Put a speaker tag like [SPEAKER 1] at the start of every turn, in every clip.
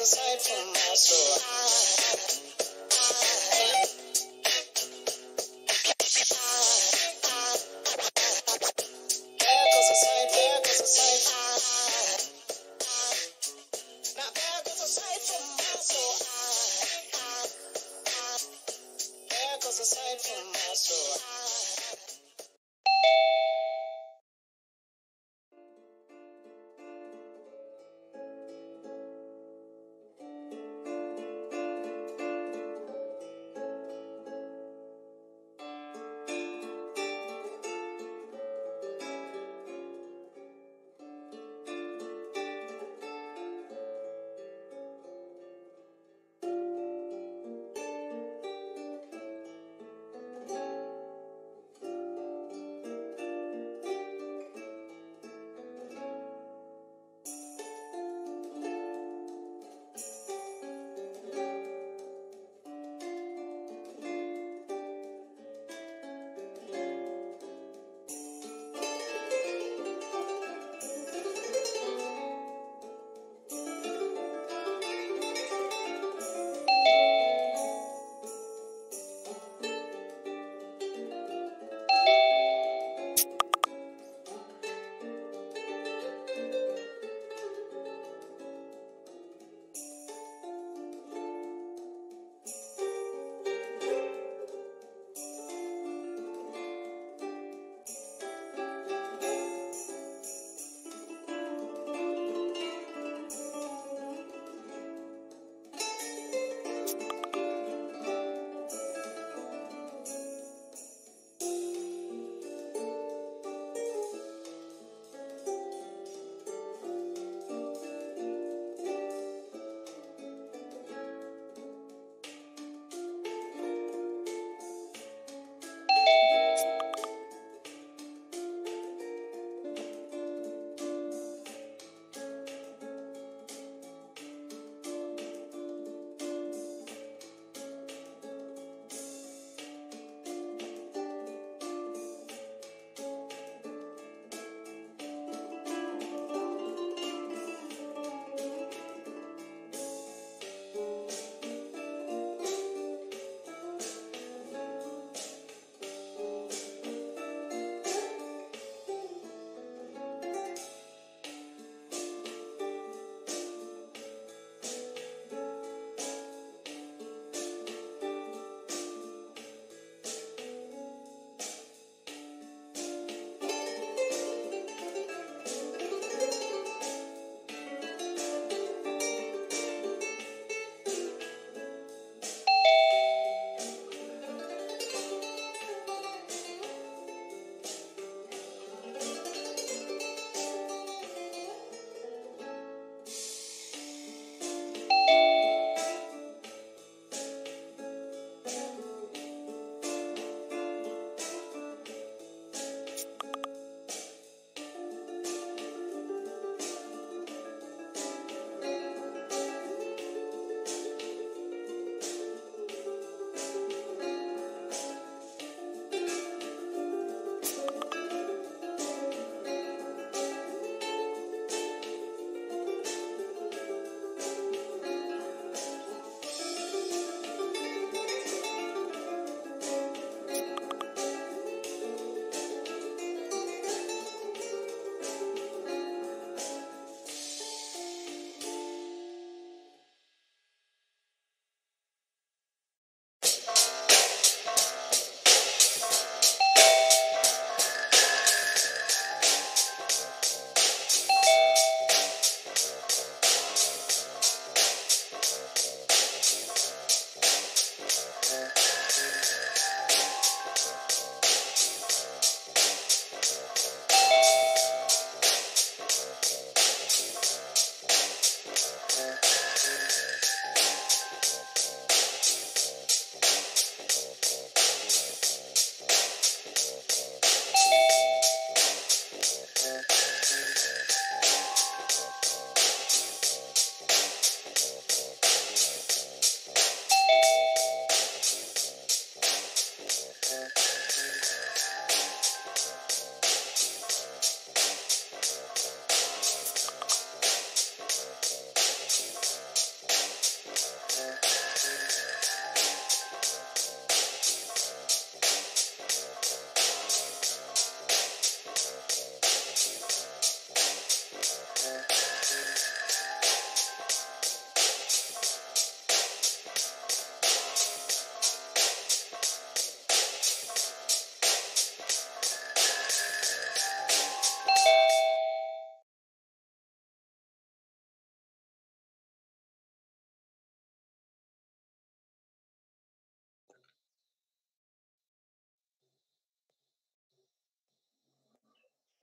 [SPEAKER 1] a sight for my soul. There goes a sight, there goes a sight. Now there goes a sight for my soul. There goes a sight for my soul.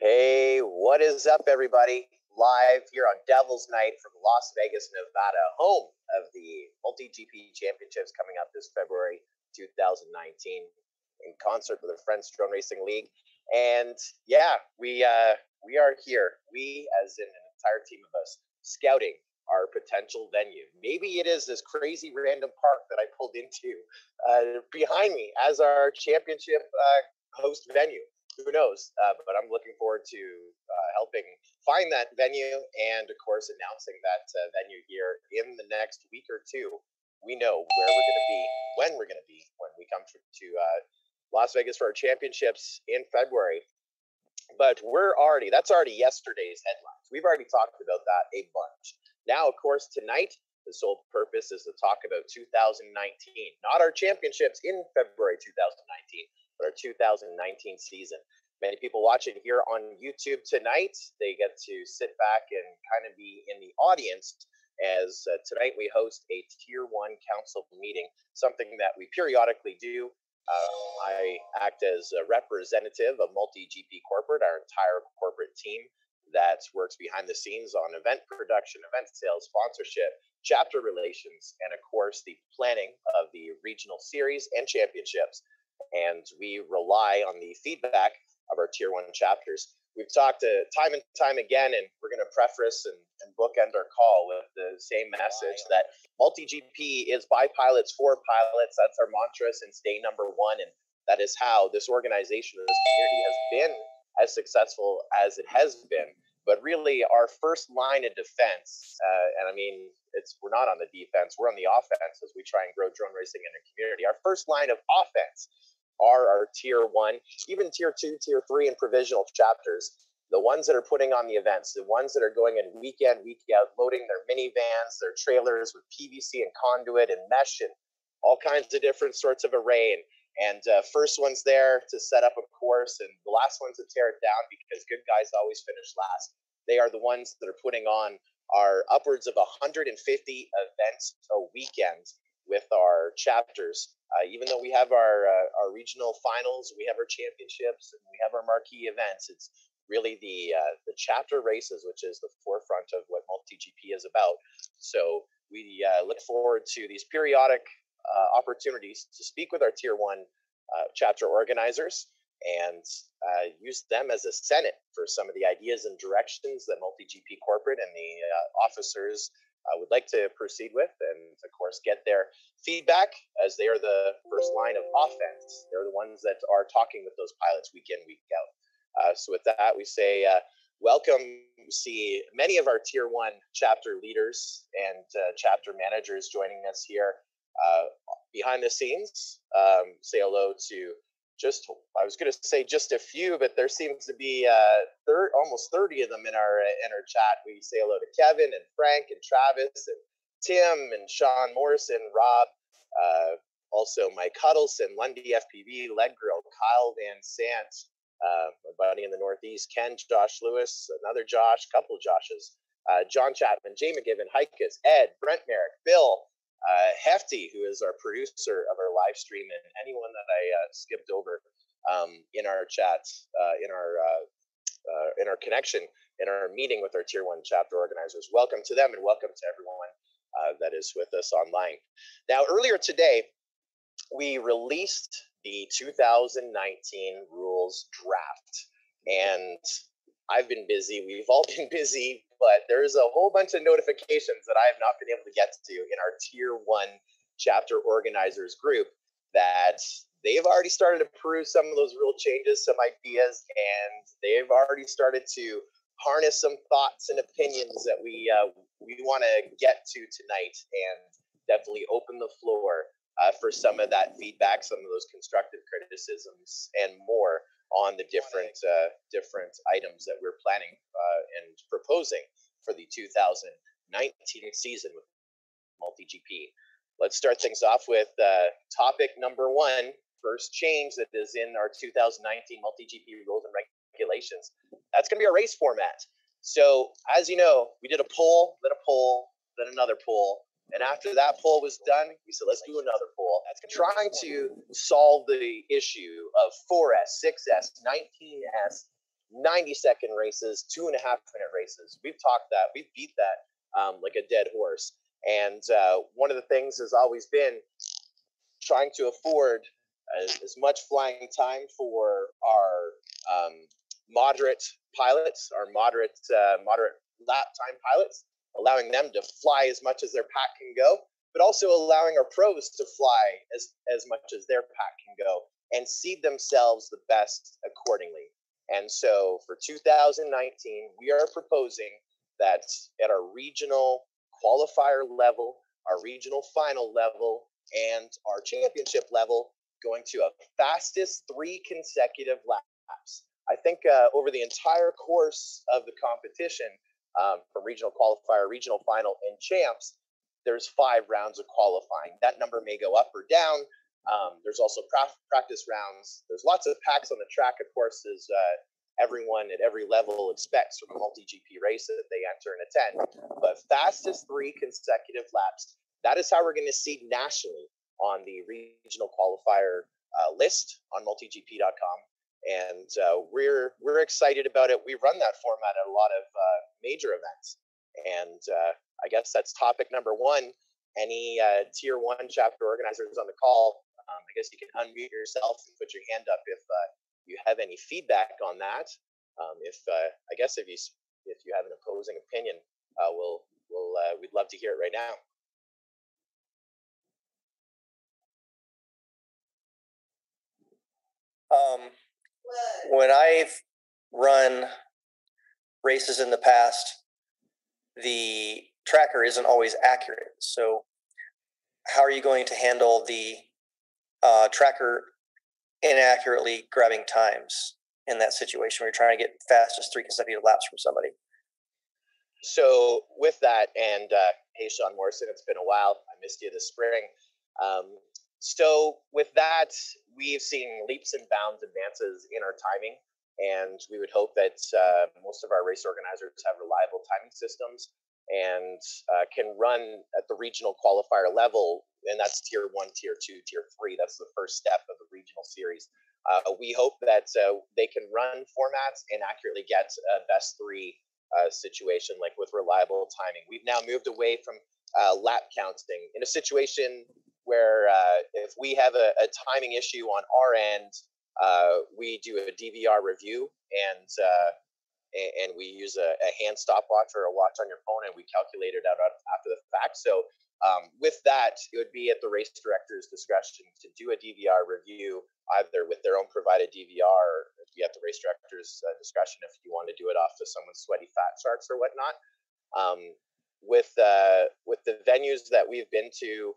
[SPEAKER 2] Hey, what is up, everybody? Live here on Devil's Night from Las Vegas, Nevada, home of the Multi-GP Championships coming up this February 2019 in concert with the Friends Drone Racing League. And yeah, we are here. We, as in an entire team of us, scouting our potential venue. Maybe it is this crazy random park that I pulled into behind me as our championship host venue. Who knows? But I'm looking forward to helping find that venue and, of course, announcing that venue here in the next week or two. We know where we're going to be, when we're going to be, when we come to Las Vegas for our championships in February. But that's already yesterday's headlines. We've already talked about that a bunch. Now, of course, tonight, the sole purpose is to talk about 2019, not our championships in February 2019, but our 2019 season. Many people watching here on YouTube tonight, they get to sit back and kind of be in the audience as tonight we host a Tier 1 council meeting, something that we periodically do. I act as a representative of Multi-GP Corporate, our entire corporate team that works behind the scenes on event production, event sales, sponsorship, chapter relations, and of course the planning of the regional series and championships. And we rely on the feedback of our Tier 1 chapters. We've talked time and time again, and we're going to preface and bookend our call with the same message that Multi-GP is by pilots for pilots. That's our mantra since day number one, and that is how this organization, this community has been as successful as it has been. But really, our first line of defense, and I mean, we're not on the defense, we're on the offense as we try and grow drone racing in the community. Our first line of offense are our Tier 1, even Tier 2, Tier 3, and provisional chapters, the ones that are putting on the events, the ones that are going in week in, week out, loading their minivans, their trailers with PVC and conduit and mesh and all kinds of different sorts of array. And first one's there to set up a course, and the last one's to tear it down because good guys always finish last. They are the ones that are putting on our upwards of 150 events a weekend with our chapters. Even though we have our regional finals, we have our championships, and we have our marquee events, it's really the chapter races, which is the forefront of what Multi-GP is about. So we look forward to these periodic opportunities to speak with our Tier 1 chapter organizers and use them as a senate for some of the ideas and directions that Multi-GP Corporate and the officers would like to proceed with, and of course get their feedback as they are the first line of offense. They're the ones that are talking with those pilots week in, week out. So with that, we say welcome. We see many of our Tier 1 chapter leaders and chapter managers joining us here behind the scenes. Say hello to I was going to say just a few, but there seems to be almost 30 of them in our chat. We say hello to Kevin and Frank and Travis and Tim and Sean Morrison, Rob, also Mike Huddleston, Lundy FPV, Lead Grill, Kyle Van Sant, my buddy in the Northeast, Ken, Josh Lewis, another Josh, couple of Joshes, John Chapman, Jay McGibbon, Hikus, Ed, Brent Merrick, Bill, Hefty, who is our producer of our live stream, and anyone that I skipped over in our chat, in our connection, in our meeting with our Tier 1 chapter organizers. Welcome to them, and welcome to everyone that is with us online. Now, earlier today, we released the 2019 rules draft, and I've been busy. We've all been busy, but there's a whole bunch of notifications that I have not been able to get to in our Tier 1 chapter organizers group that they've already started to peruse some of those rule changes, some ideas, and they've already started to harness some thoughts and opinions that we want to get to tonight, and definitely open the floor for some of that feedback, some of those constructive criticisms, and more on the different items that we're planning and proposing for the 2019 season with Multi-GP. Let's start things off with topic number 1, first change that is in our 2019 Multi-GP rules and regulations. That's going to be our race format. So, as you know, we did a poll, then another poll. And after that poll was done, we said, let's do another poll. That's trying to solve the issue of 4S, 6S, 19S 90-second races, 2.5-minute races. We've beat that like a dead horse. And one of the things has always been trying to afford as much flying time for our moderate pilots, our moderate lap time pilots, allowing them to fly as much as their pack can go, but also allowing our pros to fly as much as their pack can go and seed themselves the best accordingly. And so for 2019, we are proposing that at our regional qualifier level, our regional final level, and our championship level, going to a fastest 3 consecutive laps. I think over the entire course of the competition, from regional qualifier, regional final, and champs, there's 5 rounds of qualifying. That number may go up or down. There's also practice rounds. There's lots of packs on the track, of course, as everyone at every level expects from a multi-GP race that they enter and attend. But fastest 3 consecutive laps. That is how we're going to seed nationally on the regional qualifier list on multigp.com. And we're excited about it. We run that format at a lot of major events. And I guess that's topic number 1. Any Tier 1 chapter organizers on the call, I guess you can unmute yourself and put your hand up if you have any feedback on that. I guess if you have an opposing opinion, we'd love to hear it right now.
[SPEAKER 3] When I've run races in the past, the tracker isn't always accurate. So how are you going to handle the tracker inaccurately grabbing times in that situation where you're trying to get fastest 3 consecutive laps from somebody?
[SPEAKER 2] So with that, and hey, Sean Morrison, it's been a while. I missed you this spring. So with that, we've seen leaps and bounds advances in our timing, and we would hope that most of our race organizers have reliable timing systems and can run at the regional qualifier level, and that's Tier 1, Tier 2, Tier 3. That's the first step of the regional series. We hope that they can run formats and accurately get a best 3 situation, like with reliable timing. We've now moved away from lap counting in a situation where if we have a timing issue on our end, we do a DVR review and we use a hand stopwatch or a watch on your phone, and we calculate it out after the fact. So with that, it would be at the race director's discretion to do a DVR review, either with their own provided DVR, or it'd be at the race director's discretion if you want to do it off of someone's sweaty fat charts or whatnot. With the venues that we've been to,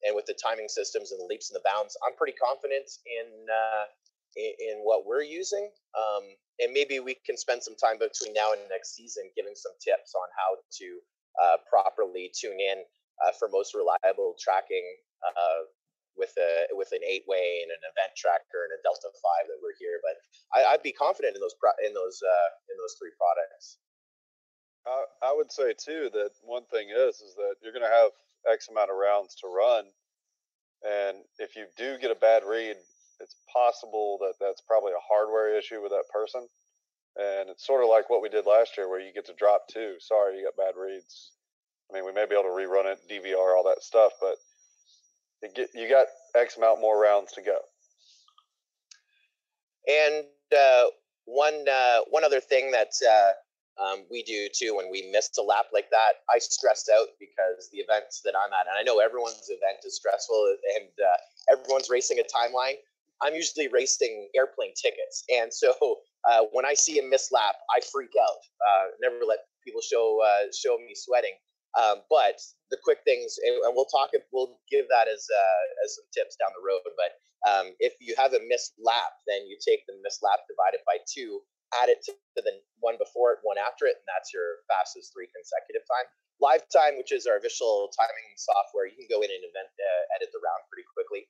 [SPEAKER 2] and with the timing systems and the leaps and the bounds, I'm pretty confident in what we're using. And maybe we can spend some time between now and next season giving some tips on how to properly tune in for most reliable tracking with an 8-way and an event tracker and a Delta 5 that we're here. But I'd be confident in those 3 products.
[SPEAKER 4] I would say too that one thing is that you're going to have X amount of rounds to run, and if you do get a bad read, it's possible that that's probably a hardware issue with that person. And it's sort of like what we did last year where you get to drop 2. Sorry, you got bad reads. I mean, we may be able to rerun it, DVR, all that stuff, but you got X amount more rounds to go.
[SPEAKER 2] And one other thing that we do too when we miss a lap like that, I stress out because the events that I'm at, and I know everyone's event is stressful and everyone's racing a timeline. I'm usually racing airplane tickets, and so when I see a missed lap, I freak out. Never let people show me sweating. But the quick things, and we'll give that as some tips down the road. But if you have a missed lap, then you take the missed lap divided by 2, add it to the one before it, one after it, and that's your fastest 3 consecutive time. Live time, which is our official timing software, you can go in and edit the round pretty quickly.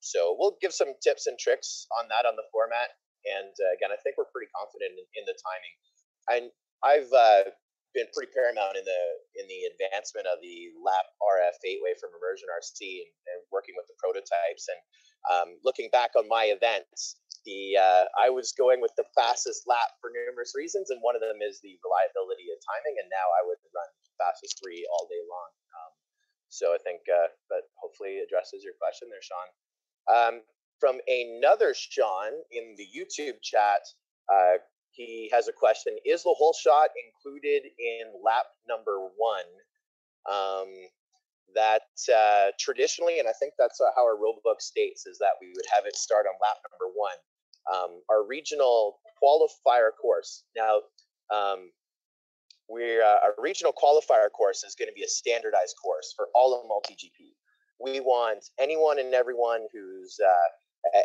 [SPEAKER 2] So we'll give some tips and tricks on that on the format. And again, I think we're pretty confident in the timing. And I've been pretty paramount in the advancement of the lap RF 8-way from Immersion RC and working with the prototypes. And looking back on my events, I was going with the fastest lap for numerous reasons, and one of them is the reliability of timing. And now I would run fastest 3 all day long. So I think that hopefully addresses your question there, Sean. From another Sean in the YouTube chat, he has a question: is the Holeshot included in lap number 1? That traditionally, and I think that's how our rulebook states, is that we would have it start on lap number 1. Our regional qualifier course. Now, our regional qualifier course is going to be a standardized course for all of multi-GP. We want anyone and everyone who's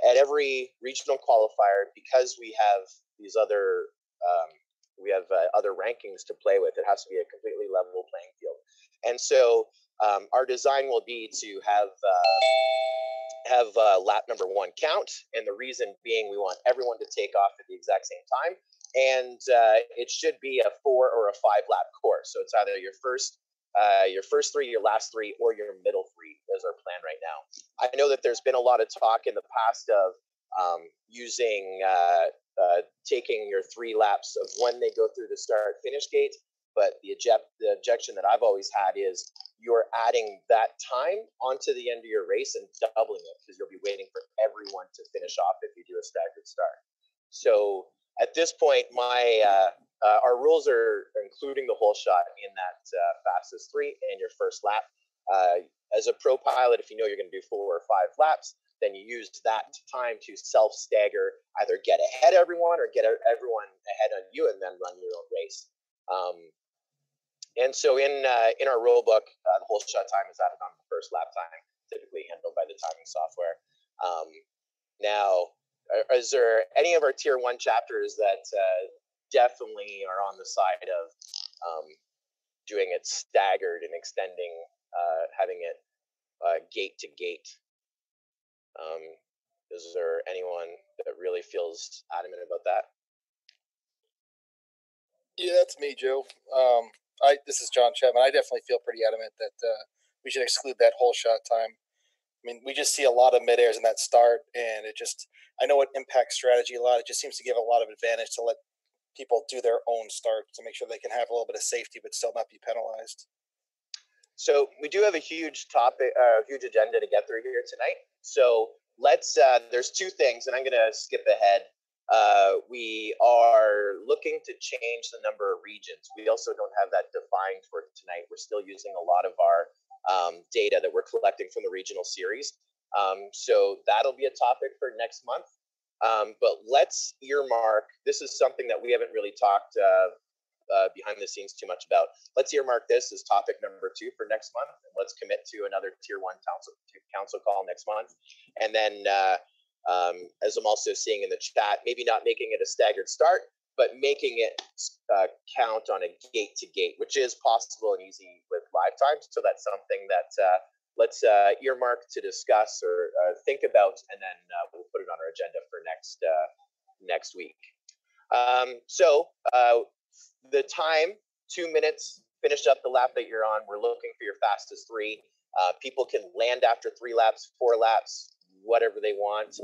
[SPEAKER 2] at every regional qualifier, because we have these other other rankings to play with. It has to be a completely level playing field, and so our design will be to have lap number 1 count, and the reason being we want everyone to take off at the exact same time, and it should be a 4 or a 5 lap course. So it's either your first 3, your last 3, or your middle 3 is our plan right now. I know that there's been a lot of talk in the past of using taking your 3 laps of when they go through the start finish gate, but the objection that I've always had is you're adding that time onto the end of your race and doubling it, because you'll be waiting for everyone to finish off if you do a staggered start. So at this point, our rules are including the Holeshot in that fastest 3 and your first lap. As a pro pilot, if you know you're going to do 4 or 5 laps, then you use that time to self-stagger, either get ahead of everyone or get everyone ahead of you and then run your own race. And so in our rule book, the Holeshot time is added on the first lap time, typically handled by the timing software. Now, is there any of our tier 1 chapters that definitely are on the side of doing it staggered and extending, having it gate to gate? Is there anyone that really feels adamant about that?
[SPEAKER 5] Yeah, that's me, Joe. This is John Chapman. I definitely feel pretty adamant that we should exclude that Holeshot time. I mean, we just see a lot of mid-airs in that start, and I know it impacts strategy a lot. It just seems to give a lot of advantage to let people do their own start to make sure they can have a little bit of safety but still not be penalized.
[SPEAKER 2] So we do have a huge topic, huge agenda to get through here tonight. So let's, there's 2 things, and I'm going to skip ahead. We are looking to change the number of regions. We also don't have that defined for tonight. We're still using a lot of our data that we're collecting from the regional series. So that'll be a topic for next month. But let's earmark, this is something that we haven't really talked behind the scenes too much about. Let's earmark this as topic number 2 for next month, and let's commit to another tier 1 council call next month. And then as I'm also seeing in the chat, maybe not making it a staggered start, but making it count on a gate to gate, which is possible and easy with live times. So that's something that let's earmark to discuss or think about, and then we'll put it on our agenda for next week. So the time, 2 minutes, finish up the lap that you're on. We're looking for your fastest 3. People can land after 3 laps, 4 laps, whatever they want.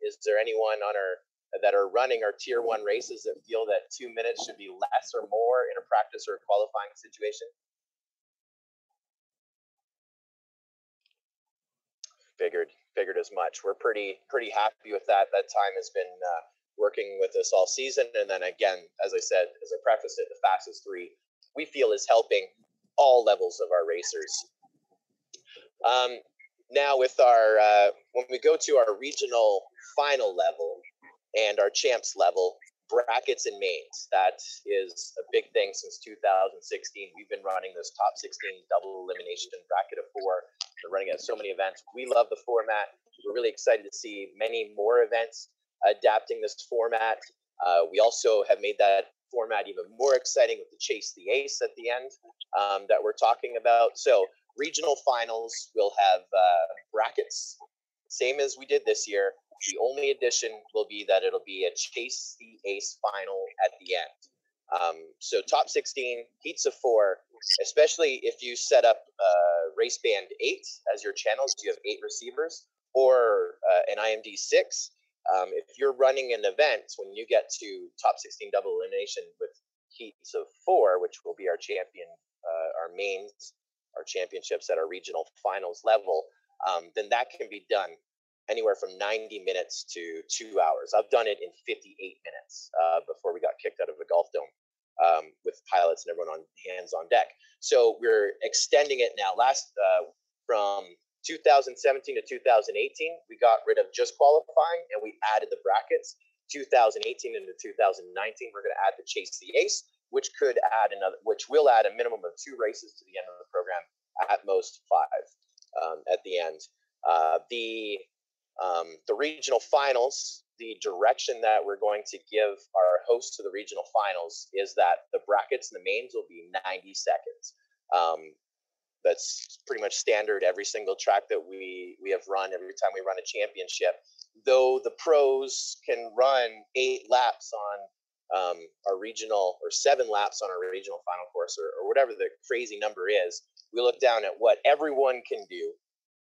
[SPEAKER 2] Is there anyone that are running our tier 1 races that feel that 2 minutes should be less or more in a practice or a qualifying situation? Figured as much. We're pretty happy with that. That time has been working with us all season. And then again, as I said, as I prefaced it, the fastest 3 we feel is helping all levels of our racers. Now with our, when we go to our regional final level and our champs level, brackets and mains, that is a big thing since 2016. We've been running this top 16 double elimination bracket of 4. We're running at so many events. We love the format. We're really excited to see many more events adapting this format. We also have made that format even more exciting with the Chase the Ace at the end that we're talking about. So regional finals will have brackets, same as we did this year. The only addition will be that it'll be a Chase the Ace final at the end. So top 16, heats of 4, especially if you set up race band 8 as your channels, you have 8 receivers, or an IMD 6. If you're running an event, when you get to top 16 double elimination with heats of 4, which will be our our mains, our championships at our regional finals level, then that can be done anywhere from 90 minutes to 2 hours. I've done it in 58 minutes before we got kicked out of a golf dome with pilots and everyone on hands on deck. So we're extending it now. From 2017 to 2018, we got rid of just qualifying and we added the brackets. 2018 into 2019, we're going to add the Chase the Ace, which will add a minimum of 2 races to the end of the program, at most 5 at the end. The regional finals, the direction that we're going to give our hosts to the regional finals is that the brackets and the mains will be 90 seconds. That's pretty much standard every single track that we have run every time we run a championship. Though the pros can run 8 laps on our regional, or 7 laps on our regional final course, or whatever the crazy number is, we look down at what everyone can do,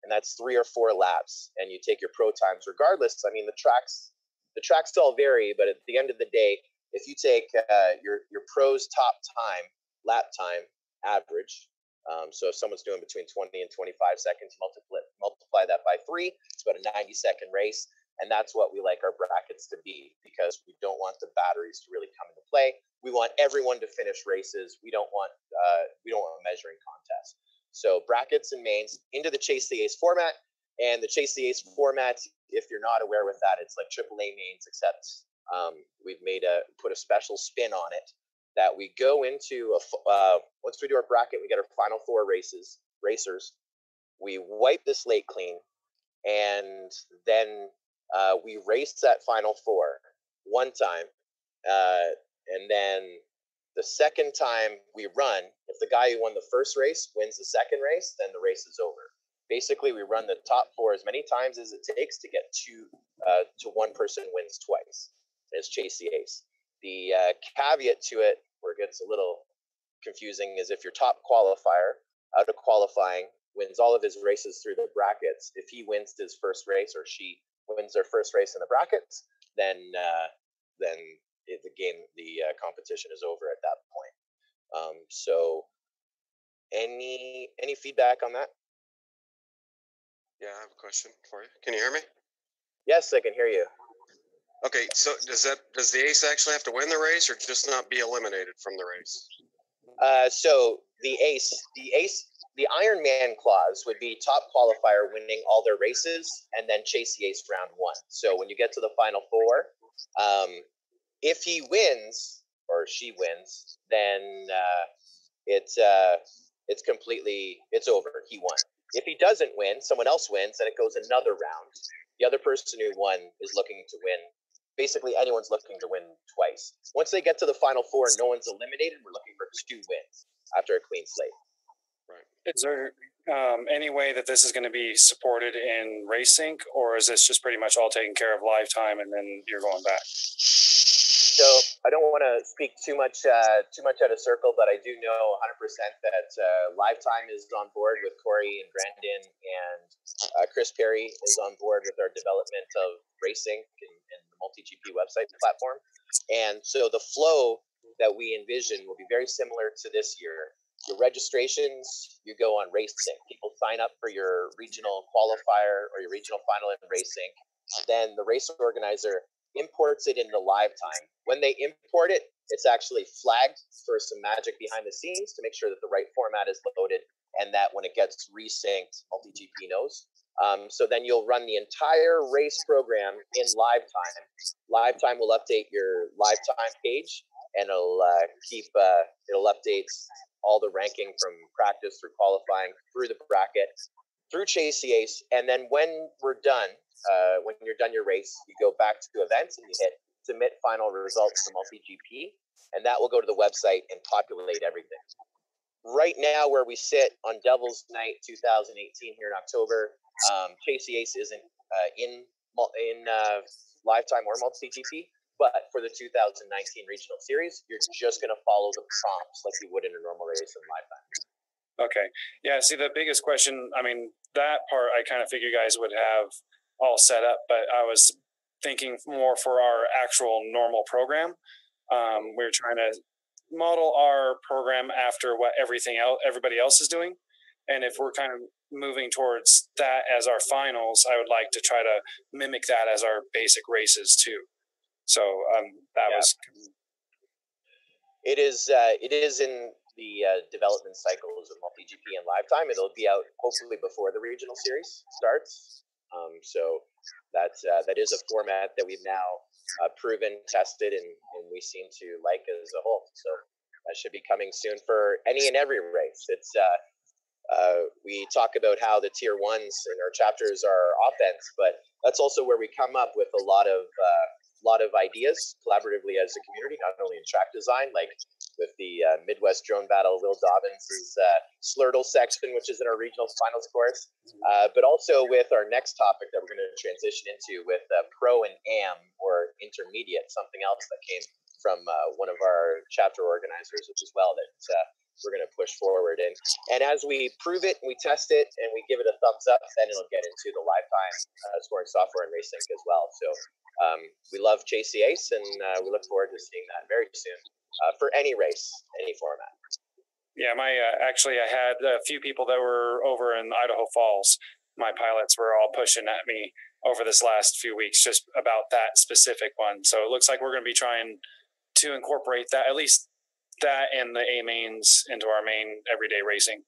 [SPEAKER 2] and that's 3 or 4 laps, and you take your pro times regardless. I mean, the tracks all vary, but at the end of the day, if you take your pro's top time, lap time average, so if someone's doing between 20 and 25 seconds, multiply that by 3, it's about a 90-second race. And that's what we like our brackets to be, because we don't want the batteries to really come into play. We want everyone to finish races. We don't want a measuring contest. So brackets and mains into the Chase the Ace format. And the Chase the Ace format, if you're not aware with that, it's like AAA mains, except we've put a special spin on it, that we go into once we do our bracket, we get our final 4 racers. We wipe the slate clean, and then we race that final 4 one time, and then the second time we run, if the guy who won the first race wins the second race, then the race is over. Basically, we run the top 4 as many times as it takes to get to one person wins twice. It's Chase the Ace. The caveat to it, where it gets a little confusing, is if your top qualifier out of qualifying wins all of his races through the brackets, if he wins his first race, or she wins their first race in the brackets, then the competition is over at that point. So any feedback on that?
[SPEAKER 6] Yeah, I have a question for you. Can you hear me?
[SPEAKER 2] Yes, I can hear you.
[SPEAKER 6] Okay, so does the ace actually have to win the race, or just not be eliminated from the race?
[SPEAKER 2] So the Iron Man clause would be top qualifier winning all their races, and then Chase the Ace round 1. So when you get to the final 4, if he wins or she wins, then it's over. He won. If he doesn't win, someone else wins, and it goes another round. The other person who won is looking to win. Basically, anyone's looking to win twice. Once they get to the final 4 and no one's eliminated, we're looking for 2 wins after a clean slate.
[SPEAKER 6] Right.
[SPEAKER 7] Is there any way that this is going to be supported in RaceSync, or is this just pretty much all taken care of live time and then you're going back?
[SPEAKER 2] So I don't want to speak too much out of circle, but I do know 100% that Live Time is on board with Corey and Brandon, and Chris Perry is on board with our development of RaceSync and the MultiGP website platform. And so the flow that we envision will be very similar to this year. Your registrations, you go on RaceSync. People sign up for your regional qualifier or your regional final in RaceSync. Then the race organizer imports it into Live Time. When they import it, it's actually flagged for some magic behind the scenes to make sure that the right format is loaded, and that when it gets resynced, MultiGP knows. So then you'll run the entire race program in Live Time. Live Time will update your Live Time page, and it'll update all the ranking from practice through qualifying through the bracket through Chase the Ace. And then when we're done, when you're done your race, you go back to events and you hit submit final results to MultiGP, and that will go to the website and populate everything. Right now, where we sit on Devil's Night 2018 here in October, Chase the Ace isn't in Live Time or MultiGP, but for the 2019 regional series, you're just going to follow the prompts like you would in a normal race in Live Time.
[SPEAKER 7] Okay. Yeah, see, the biggest question, I mean, that part I kind of figured you guys would have all set up, but I was thinking more for our actual normal program. We're trying to model our program after what everybody else is doing. And if we're kind of moving towards that as our finals, I would like to try to mimic that as our basic races too. So was.
[SPEAKER 2] It is in the development cycles of multi-GP and live time. It'll be out hopefully before the regional series starts. So that is a format that we've now proven, tested, and we seem to like as a whole. So that should be coming soon for any and every race. It's we talk about how the tier ones in our chapters are offense, but that's also where we come up with a lot of ideas collaboratively as a community, not only in track design, like with the Midwest Drone Battle, Will Dobbins' Slurtle section, which is in our regional finals course, but also with our next topic that we're going to transition into with Pro and AM, or intermediate, something else that came from one of our chapter organizers as well that we're going to push forward. And as we prove it and we test it and we give it a thumbs up, then it'll get into the lifetime scoring software and racing as well. So we love Chase the Ace, and we look forward to seeing that very soon for any race, any format.
[SPEAKER 7] Yeah, I had a few people that were over in Idaho Falls. My pilots were all pushing at me over this last few weeks just about that specific one. So it looks like we're going to be trying to incorporate that, at least that and the A mains, into our main everyday racing.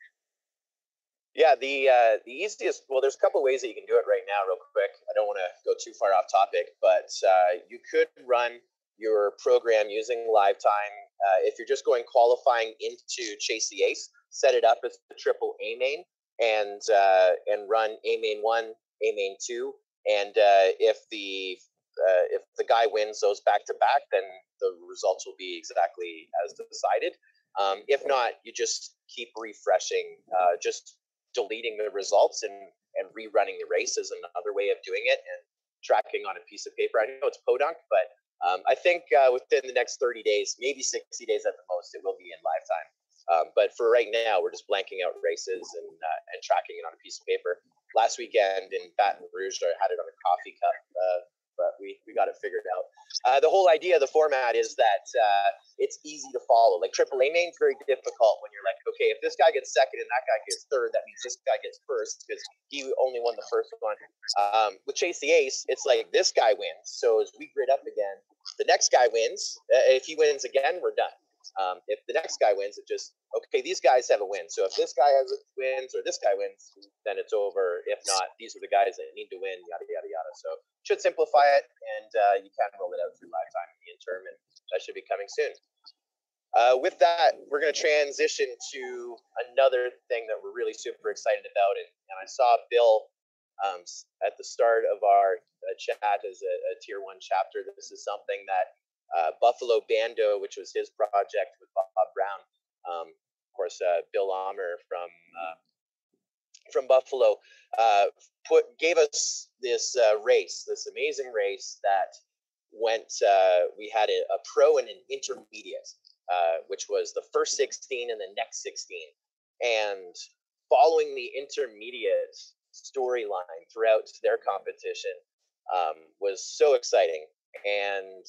[SPEAKER 2] Yeah, the easiest, well, there's a couple ways that you can do it right now real quick. I don't want to go too far off topic, but you could run your program using live time. If you're just going qualifying into Chase the Ace, set it up as the triple A main and run A main 1, A main 2. And if the guy wins those back to back, then the results will be exactly as decided. If not, you just keep refreshing, just deleting the results and rerunning the race is another way of doing it, and tracking on a piece of paper. I know it's podunk, but I think within the next 30 days, maybe 60 days at the most, it will be in live time. But for right now, we're just blanking out races and tracking it on a piece of paper. Last weekend in Baton Rouge, I had it on a coffee cup, but we got it figured out. The whole idea of the format is that it's easy to follow. Like AAA main is very difficult when you're like, okay, if this guy gets second and that guy gets third, that means this guy gets first because he only won the first one. With Chase the Ace, it's like this guy wins. So as we grid up again, the next guy wins. If he wins again, we're done. If the next guy wins, it just, okay, these guys have a win. So if this guy wins or this guy wins, then it's over. If not, these are the guys that need to win, yada, yada, yada. So should simplify it, and you can roll it out through lifetime in the interim, and that should be coming soon. With that, we're going to transition to another thing that we're really super excited about. And I saw Bill at the start of our chat as a tier 1 chapter. This is something that Buffalo Bando, which was his project with Bob Brown, of course, Bill Ahmer from Buffalo, gave us this race, this amazing race that went. We had a pro and an intermediate, which was the first 16 and the next 16, and following the intermediate storyline throughout their competition was so exciting. And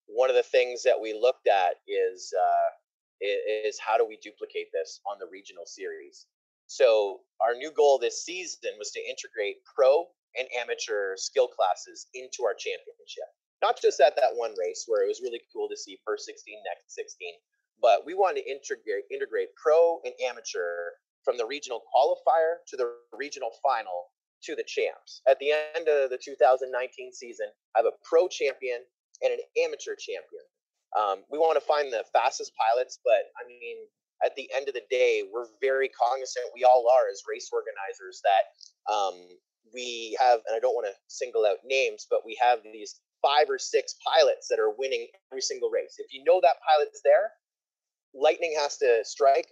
[SPEAKER 2] one of the things that we looked at is how do we duplicate this on the regional series? So our new goal this season was to integrate pro and amateur skill classes into our championship. Not just at that one race where it was really cool to see first 16, next 16, but we wanted to integrate pro and amateur from the regional qualifier to the regional final to the champs. At the end of the 2019 season, I have a pro champion and an amateur champion. We want to find the fastest pilots, but I mean, at the end of the day, we're very cognizant, we all are as race organizers, that we have, and I don't want to single out names, but we have these 5 or 6 pilots that are winning every single race. If you know that pilot's there, lightning has to strike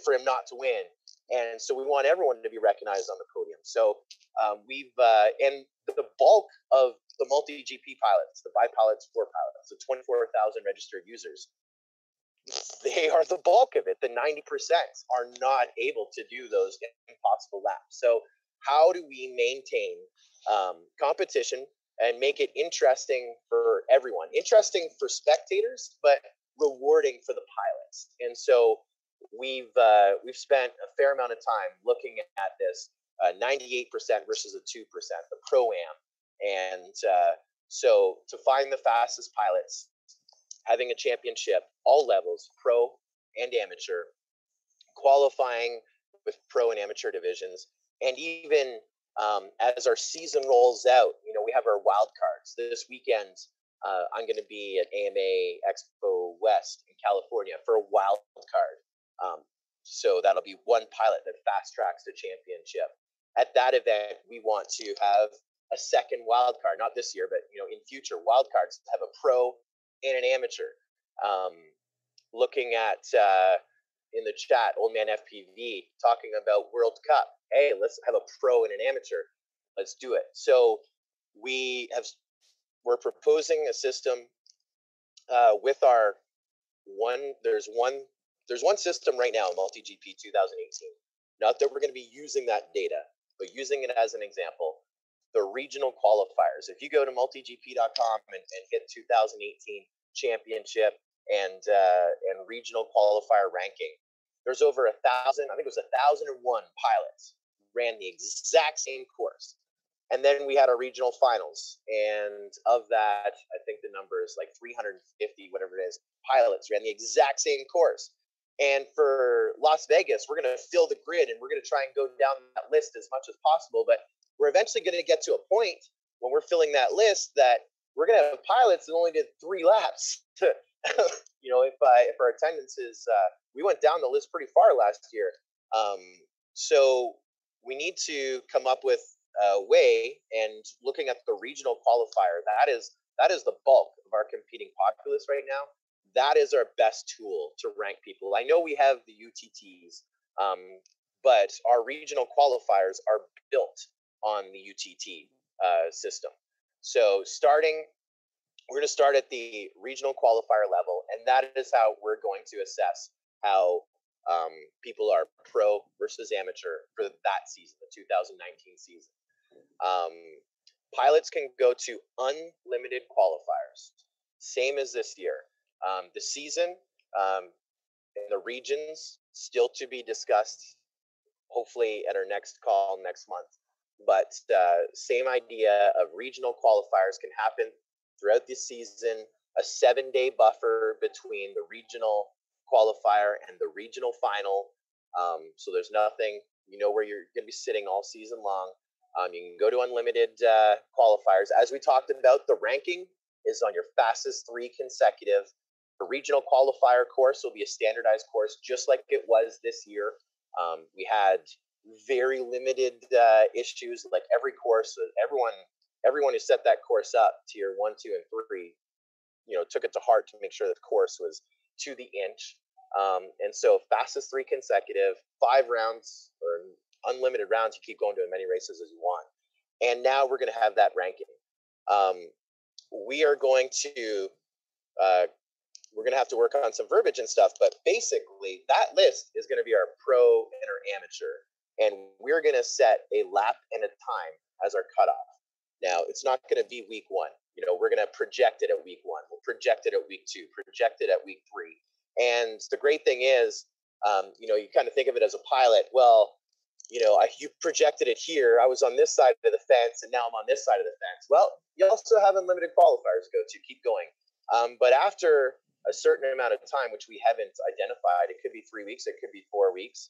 [SPEAKER 2] for him not to win. And so we want everyone to be recognized on the podium. So and the bulk of the multi-GP pilots, the bi-pilots, 4 pilots, the 24,000 registered users, they are the bulk of it. The 90% are not able to do those impossible laps. So how do we maintain competition and make it interesting for everyone, interesting for spectators, but rewarding for the pilots. And so we've spent a fair amount of time looking at this 98% versus a 2%, the pro-am. And so to find the fastest pilots, having a championship, all levels, pro and amateur, qualifying with pro and amateur divisions, and even as our season rolls out, we have our wild cards. This weekend, I'm going to be at AMA Expo West in California for a wild card. So that'll be one pilot that fast tracks to championship. At that event, we want to have a second wild card, not this year, but in future wild cards, have a pro and an amateur. Looking at in the chat, Old Man FPV talking about World Cup. Hey, let's have a pro and an amateur. Let's do it. So we're proposing a system with our one. There's one system right now, MultiGP 2018. Not that we're going to be using that data, but using it as an example. The regional qualifiers. If you go to multigp.com and hit 2018 championship and regional qualifier ranking, there's over 1,000. I think it was 1,001 pilots ran the exact same course. And then we had our regional finals, and of that, I think the number is like 350, whatever it is, pilots ran the exact same course. And for Las Vegas, we're going to fill the grid, and we're going to try and go down that list as much as possible. But we're eventually going to get to a point when we're filling that list that we're going to have pilots that only did 3 laps. If our attendance is, we went down the list pretty far last year. So we need to come up with a way, and looking at the regional qualifier, that is the bulk of our competing populace right now. That is our best tool to rank people. I know we have the UTTs, but our regional qualifiers are built on the UTT system. So we're going to start at the regional qualifier level, and that is how we're going to assess how people are pro versus amateur for that season, the 2019 season. Pilots can go to unlimited qualifiers, same as this year. The season and the regions still to be discussed, hopefully at our next call next month. But same idea of regional qualifiers can happen throughout the season, a 7-day buffer between the regional qualifier and the regional final. So there's nothing, where you're going to be sitting all season long. You can go to unlimited qualifiers. As we talked about, the ranking is on your fastest 3 consecutive. The regional qualifier course will be a standardized course, just like it was this year. We had very limited issues, like every course, everyone who set that course up, tier 1, 2, and 3, took it to heart to make sure that the course was to the inch. And so fastest 3 consecutive, 5 rounds or unlimited rounds. You keep going to as many races as you want. And now we're going to have that ranking. We are going to have to work on some verbiage and stuff, but basically that list is going to be our pro and our amateur. And we're going to set a lap and a time as our cutoff. Now, it's not going to be week 1. We're going to project it at week 1. We'll project it at week 2, project it at week 3. And the great thing is, you kind of think of it as a pilot. Well, you projected it here. I was on this side of the fence, and now I'm on this side of the fence. Well, you also have unlimited qualifiers to go to. Keep going. But after a certain amount of time, which we haven't identified, it could be 3 weeks, it could be 4 weeks,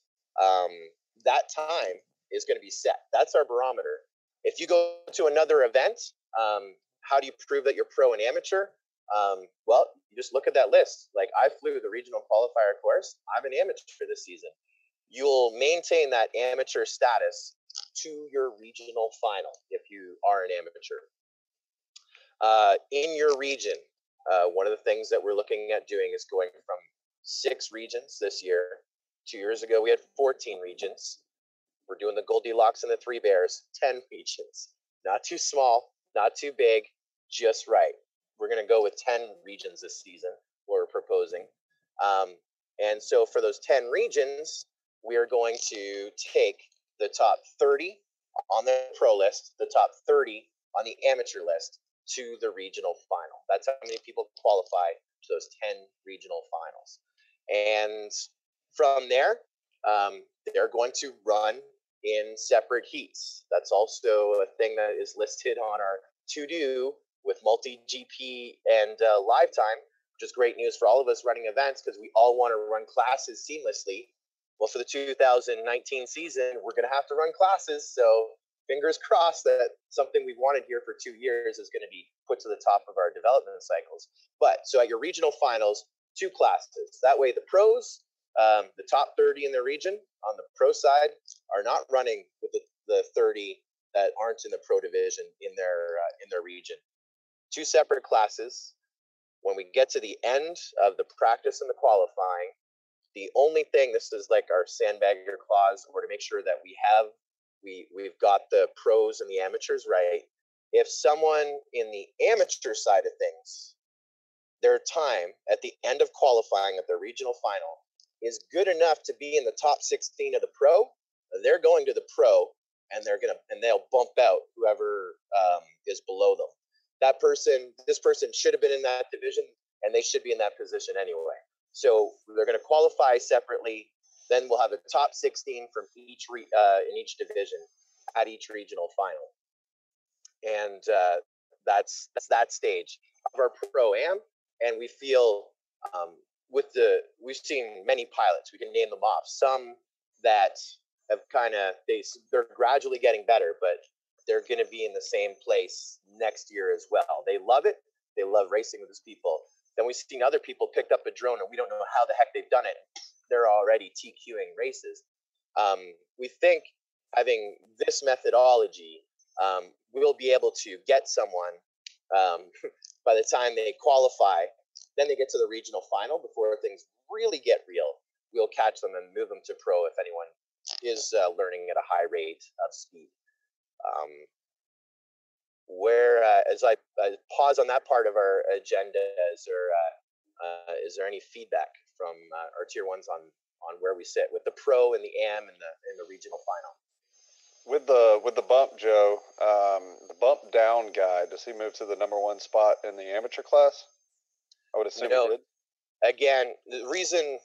[SPEAKER 2] that time is going to be set. That's our barometer. If you go to another event, how do you prove that you're pro and amateur? Well, you just look at that list. Like, I flew the regional qualifier course. I'm an amateur this season. You'll maintain that amateur status to your regional final if you are an amateur. In your region, one of the things that we're looking at doing is going from 6 regions this year. 2 years ago, we had 14 regions. We're doing the Goldilocks and the 3 Bears, 10 regions. Not too small, not too big, just right. We're going to go with 10 regions this season, we're proposing. And so for those 10 regions, we are going to take the top 30 on the pro list, the top 30 on the amateur list to the regional final. That's how many people qualify to those 10 regional finals. And from there, they're going to run in separate heats. That's also a thing that is listed on our to-do with multi-GP and live time, which is great news for all of us running events because we all want to run classes seamlessly. Well, for the 2019 season, we're going to have to run classes. So fingers crossed that something we've wanted here for 2 years is going to be put to the top of our development cycles. But so at your regional finals, 2 classes. That way the pros, the top 30 in their region on the pro side are not running with the 30 that aren't in the pro division in their region. 2 separate classes. When we get to the end of the practice and the qualifying, the only thing, this is like our sandbagger clause, or to make sure that we've got the pros and the amateurs right. If someone in the amateur side of things, their time at the end of qualifying at their regional final is good enough to be in the top 16 of the pro, they're going to the pro, and they'll bump out whoever is below them. This person should have been in that division, and they should be in that position anyway. So they're going to qualify separately. Then we'll have a top 16 from each in each division at each regional final, and that's that stage of our pro-am. And we feel we've seen many pilots. We can name them off. Some that have they're gradually getting better, but they're going to be in the same place next year as well. They love it. They love racing with these people. Then we've seen other people picked up a drone, and we don't know how the heck they've done it. They're already TQing races. We think having this methodology, we'll be able to get someone by the time they qualify. Then they get to the regional final before things really get real. We'll catch them and move them to pro if anyone is learning at a high rate of speed. As I pause on that part of our agenda, is there any feedback from our tier ones on where we sit with the pro and the AM and the regional final?
[SPEAKER 4] With the bump, Joe, the bump down guy, does he move to the number 1 spot in the amateur class? I would assume he did.
[SPEAKER 2] Again, the reason,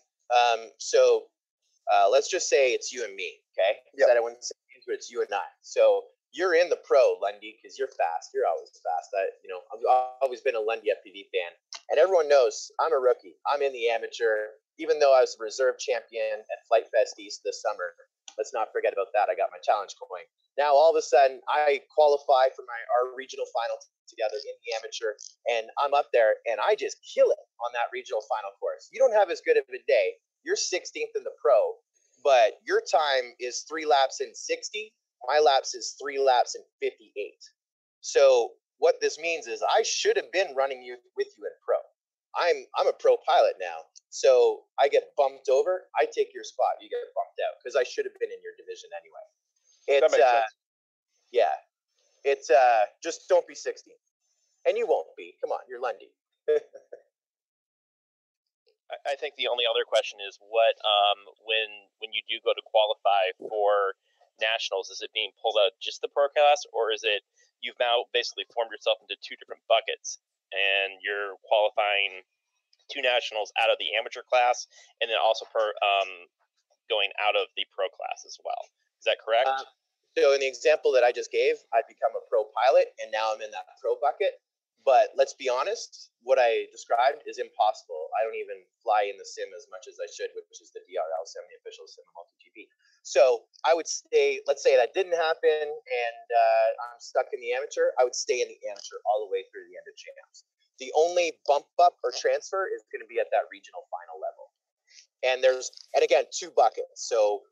[SPEAKER 2] let's just say it's you and me, okay?
[SPEAKER 4] Yep.
[SPEAKER 2] Said I wouldn't say names, but it's you and I. So you're in the pro, Lundy, because you're fast. You're always fast. I've always been a Lundy FPV fan, and everyone knows I'm a rookie. I'm in the amateur, even though I was a reserve champion at Flight Fest East this summer. Let's not forget about that. I got my challenge coin. Now, all of a sudden, I qualify for our regional final together in the amateur, and I'm up there, and I just kill it on that regional final course. You don't have as good of a day. You're 16th in the pro, but your time is 3 laps in 60. My laps is 3 laps in 58. So what this means is I should have been running with you in pro. I'm a pro pilot now. So I get bumped over. I take your spot. You get bumped out because I should have been in your division anyway.
[SPEAKER 4] That makes sense.
[SPEAKER 2] Yeah. It's just don't be 16. And you won't be. Come on, you're Lundy.
[SPEAKER 8] I think the only other question is what when you do go to qualify for nationals, is it being pulled out just the pro class, or is it you've now basically formed yourself into 2 different buckets and you're qualifying 2 nationals out of the amateur class and then also going out of the pro class as well? Is that correct?
[SPEAKER 2] So in the example that I just gave, I've become a pro pilot and now I'm in that pro bucket. But let's be honest, what I described is impossible. I don't even fly in the sim as much as I should, which is the DRL sim, the official sim of MultiGP. So I would stay, let's say that didn't happen and I'm stuck in the amateur, I would stay in the amateur all the way through the end of champs. The only bump up or transfer is going to be at that regional final level. And again, 2 buckets. So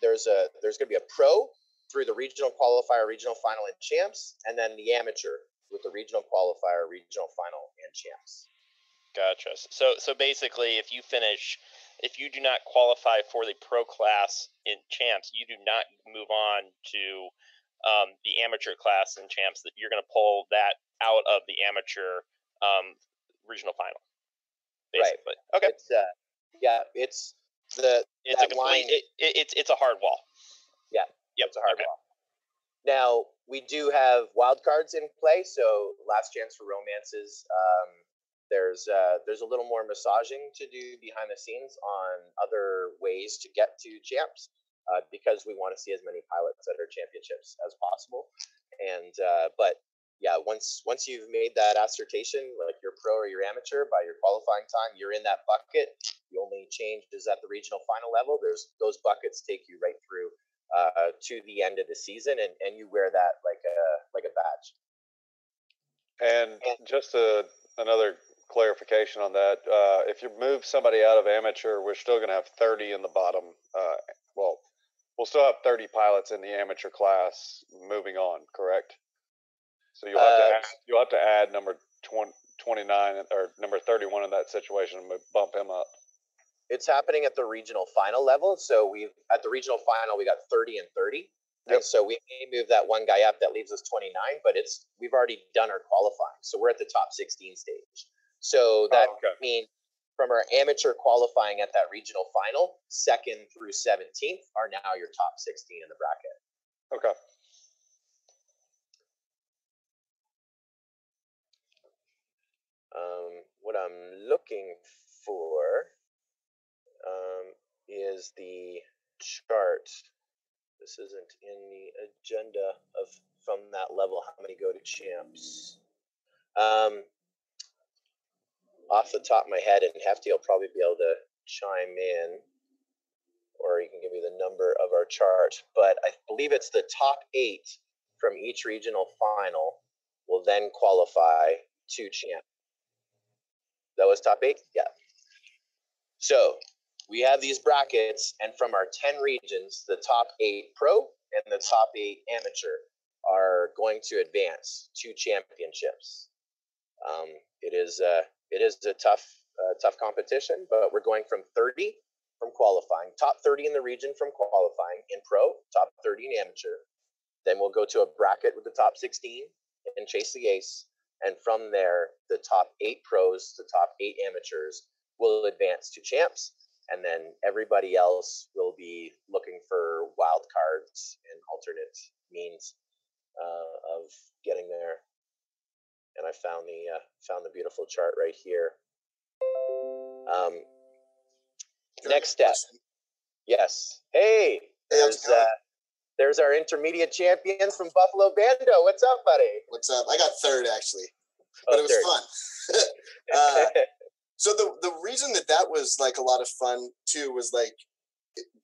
[SPEAKER 2] there's going to be a pro through the regional qualifier, regional final, and champs, and then the amateur with the regional qualifier, regional final, and champs.
[SPEAKER 8] Gotcha. So basically, if you do not qualify for the pro class in champs, you do not move on to the amateur class in champs. That you're going to pull that out of the amateur regional final. Basically. Right. Okay.
[SPEAKER 2] It's it's a
[SPEAKER 8] hard wall.
[SPEAKER 2] Yeah. Yep. It's a hard wall. Now, we do have wild cards in play, so last chance for romances. There's a little more massaging to do behind the scenes on other ways to get to champs, because we want to see as many pilots at our championships as possible. And but yeah, once you've made that assertion, like you're pro or you're amateur, by your qualifying time, you're in that bucket. The only change is at the regional final level. There's those buckets take you right through to the end of the season, and you wear that like a badge.
[SPEAKER 4] And just another clarification on that, if you move somebody out of amateur, we're still going to have 30 in the bottom. Well, we'll still have 30 pilots in the amateur class moving on, correct? So you'll have to add number 29 or number 31 in that situation and bump him up.
[SPEAKER 2] It's happening at the regional final level. So at the regional final we got 30 and 30. Yep. And so we may move that one guy up. That leaves us 29, but we've already done our qualifying. So we're at the top 16 stage. So that means from our amateur qualifying at that regional final, 2nd through 17th are now your top 16 in the bracket.
[SPEAKER 4] Okay.
[SPEAKER 2] What I'm looking for is the chart. This isn't in the agenda from that level. How many go to champs? Off the top of my head, and Hefty will probably be able to chime in, or you can give me the number of our chart. But I believe it's the top 8 from each regional final will then qualify to champ. That was top 8? Yeah. So we have these brackets, and from our 10 regions, the top 8 pro and the top 8 amateur are going to advance to championships. It is a tough competition, but we're going from 30 from qualifying, top 30 in the region from qualifying in pro, top 30 in amateur. Then we'll go to a bracket with the top 16 and chase the ace. And from there, the top 8 pros, the top 8 amateurs will advance to champs. And then everybody else will be looking for wild cards and alternate means of getting there. And I found the beautiful chart right here. Next step. Yes. Hey, there's our intermediate champions from Buffalo Bando. What's up, buddy?
[SPEAKER 9] What's up? I got 3rd actually, but it was fun. So the reason that was like a lot of fun too was like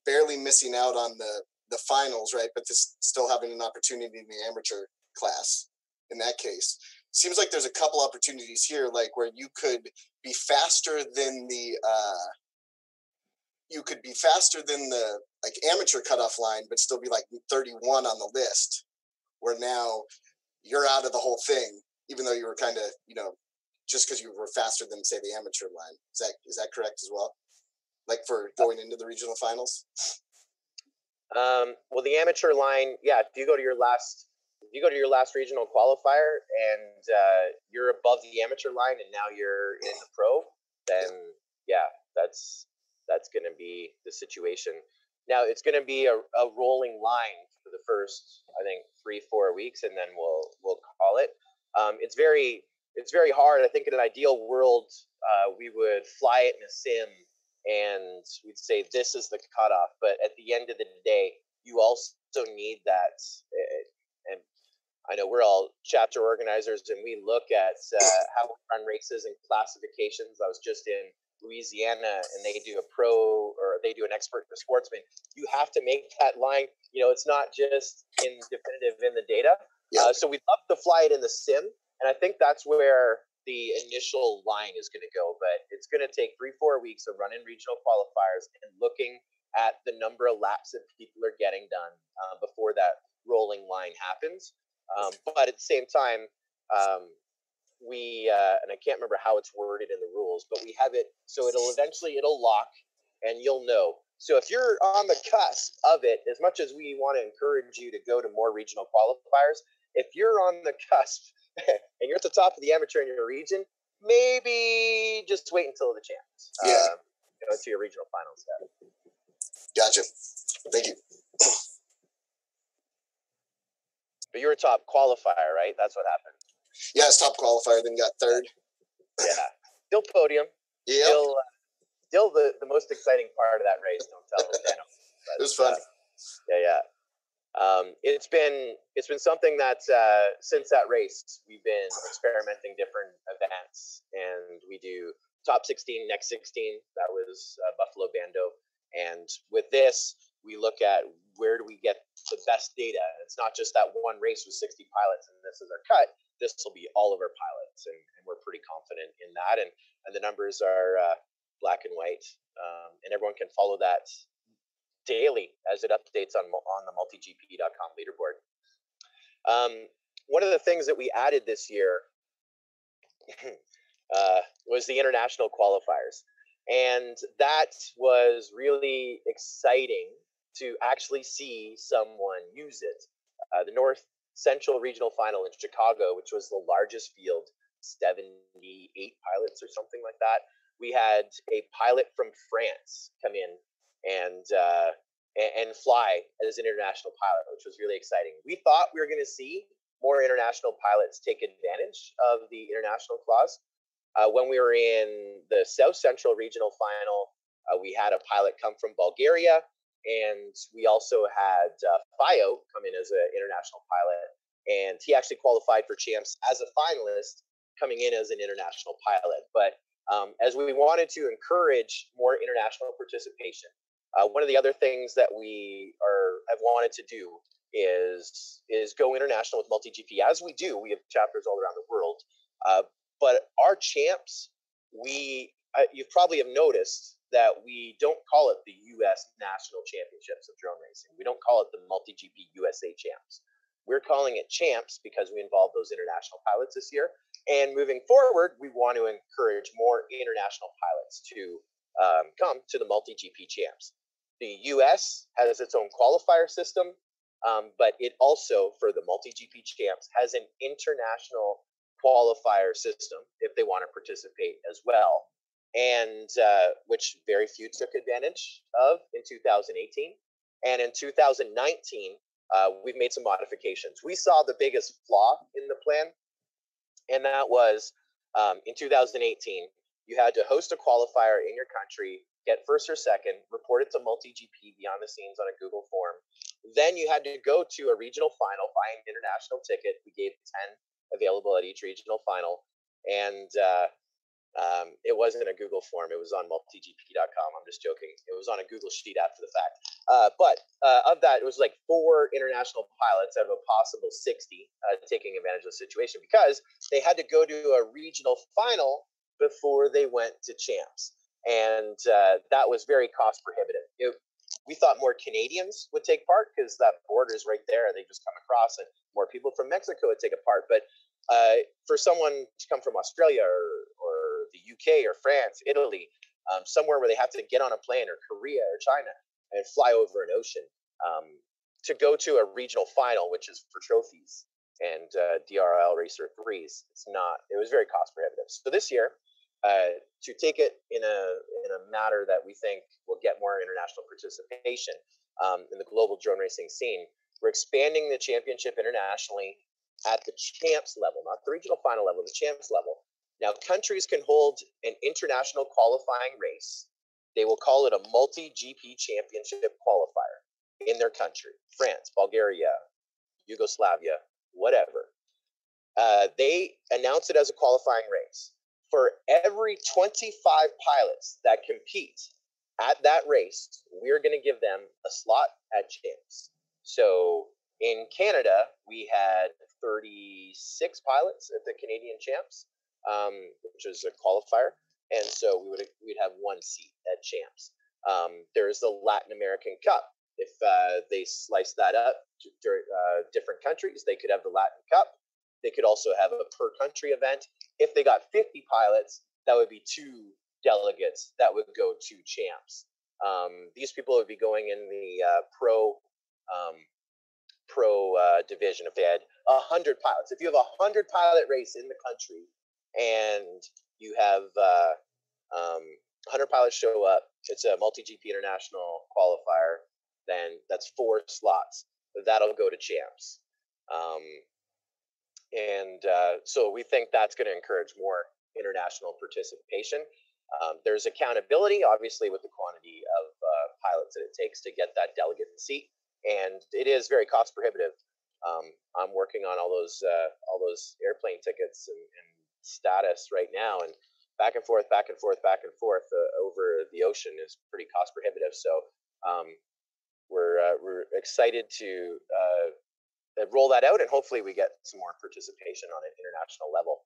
[SPEAKER 9] barely missing out on the finals, right? But still having an opportunity in the amateur class. In that case, seems like there's a couple opportunities here, like where you could be faster than the like amateur cutoff line, but still be like 31 on the list. Where now you're out of the whole thing, even though you were kind of just because you were faster than say the amateur line. Is that correct as well? Like for going into the regional finals.
[SPEAKER 2] Well, the amateur line, yeah. If you go to your last regional qualifier and you're above the amateur line and now you're in the pro, then yeah, that's going to be the situation. Now it's going to be a rolling line for the first, I think, 3-4 weeks, and then we'll call it. It's very hard. I think in an ideal world, we would fly it in a sim and we'd say this is the cutoff. But at the end of the day, you also need that. And I know we're all chapter organizers, and we look at how we run races and classifications. I was just in Louisiana, and they do a pro, or they do an expert for sportsman. You have to make that line. It's not just definitive in the data. Yeah. So we'd love to fly it in the sim, and I think that's where the initial line is going to go. But it's going to take 3-4 weeks of running regional qualifiers and looking at the number of laps that people are getting done before that rolling line happens. But at the same time, we and I can't remember how it's worded in the rules, but we have it so it'll lock, and you'll know. So if you're on the cusp of it, as much as we want to encourage you to go to more regional qualifiers, if you're on the cusp and you're at the top of the amateur in your region, maybe just wait until the champs. To your regional finals.
[SPEAKER 9] Gotcha. Thank you.
[SPEAKER 2] But you were top qualifier, right? That's what happened.
[SPEAKER 9] Yeah, I was top qualifier, then got third.
[SPEAKER 2] Yeah, still podium.
[SPEAKER 9] Yeah,
[SPEAKER 2] Still the most exciting part of that race. Don't tell Dano.
[SPEAKER 9] It was fun.
[SPEAKER 2] Yeah. It's been something that since that race we've been experimenting different events, and we do top 16, next 16. That was Buffalo Bando, and with this we look at where do we get the best data. It's not just that one race with 60 pilots and this is our cut. This will be all of our pilots, and we're pretty confident in that. And the numbers are black and white, and everyone can follow that daily as it updates on the multigp.com leaderboard. One of the things that we added this year was the international qualifiers, and that was really exciting to actually see someone use it. The North Central Regional Final in Chicago, which was the largest field, 78 pilots or something like that. We had a pilot from France come in and fly as an international pilot, which was really exciting. We thought we were going to see more international pilots take advantage of the international clause. When we were in the South Central Regional Final, we had a pilot come from Bulgaria, and we also had Fio come in as an international pilot, and he actually qualified for champs as a finalist, coming in as an international pilot. But as we wanted to encourage more international participation, one of the other things that we have wanted to do is go international with MultiGP. As we do, we have chapters all around the world. But our champs, you probably have noticed that we don't call it the U.S. National Championships of Drone Racing. We don't call it the MultiGP USA Champs. We're calling it champs because we involve those international pilots this year. And moving forward, we want to encourage more international pilots to come to the MultiGP champs. The U.S. has its own qualifier system, but it also, for the MultiGP champs, has an international qualifier system if they want to participate as well, and which very few took advantage of in 2018. And in 2019, we've made some modifications. We saw the biggest flaw in the plan, and that was in 2018, you had to host a qualifier in your country, get first or second, report it to MultiGP beyond the scenes on a Google form. Then you had to go to a regional final, buy an international ticket. We gave 10 available at each regional final, and it wasn't a Google form. It was on multigp.com. I'm just joking. It was on a Google sheet after the fact. But of that, it was like 4 international pilots out of a possible 60 taking advantage of the situation, because they had to go to a regional final before they went to champs. And that was very cost prohibitive. We thought more Canadians would take part because that border is right there. They just come across, and more people from Mexico would take a part. But for someone to come from Australia or the UK or France, Italy, somewhere where they have to get on a plane, or Korea or China, and fly over an ocean to go to a regional final, which is for trophies and DRL Racer 3s, it was very cost prohibitive. So this year, to take it in a matter that we think will get more international participation in the global drone racing scene, we're expanding the championship internationally at the champs level, not the regional final level, the champs level. Now, countries can hold an international qualifying race. They will call it a multi-GP championship qualifier in their country: France, Bulgaria, Yugoslavia, whatever. They announce it as a qualifying race. For every 25 pilots that compete at that race, we're going to give them a slot at champs. So in Canada, we had 36 pilots at the Canadian champs, which was a qualifier. And so we'd have 1 seat at champs. There's the Latin American Cup. If they slice that up to different countries, they could have the Latin Cup. They could also have a per country event. If they got 50 pilots, that would be 2 delegates that would go to champs. These people would be going in the pro division if they had 100 pilots. If you have a 100 pilot race in the country and you have 100 pilots show up, it's a multi-GP international qualifier, then that's 4 slots. That'll go to champs. So we think that's going to encourage more international participation. There's accountability, obviously, with the quantity of pilots that it takes to get that delegate seat, and it is very cost prohibitive. I'm working on all those airplane tickets and status right now, and back and forth over the ocean is pretty cost prohibitive. So we're excited to roll that out, and hopefully we get some more participation on an international level.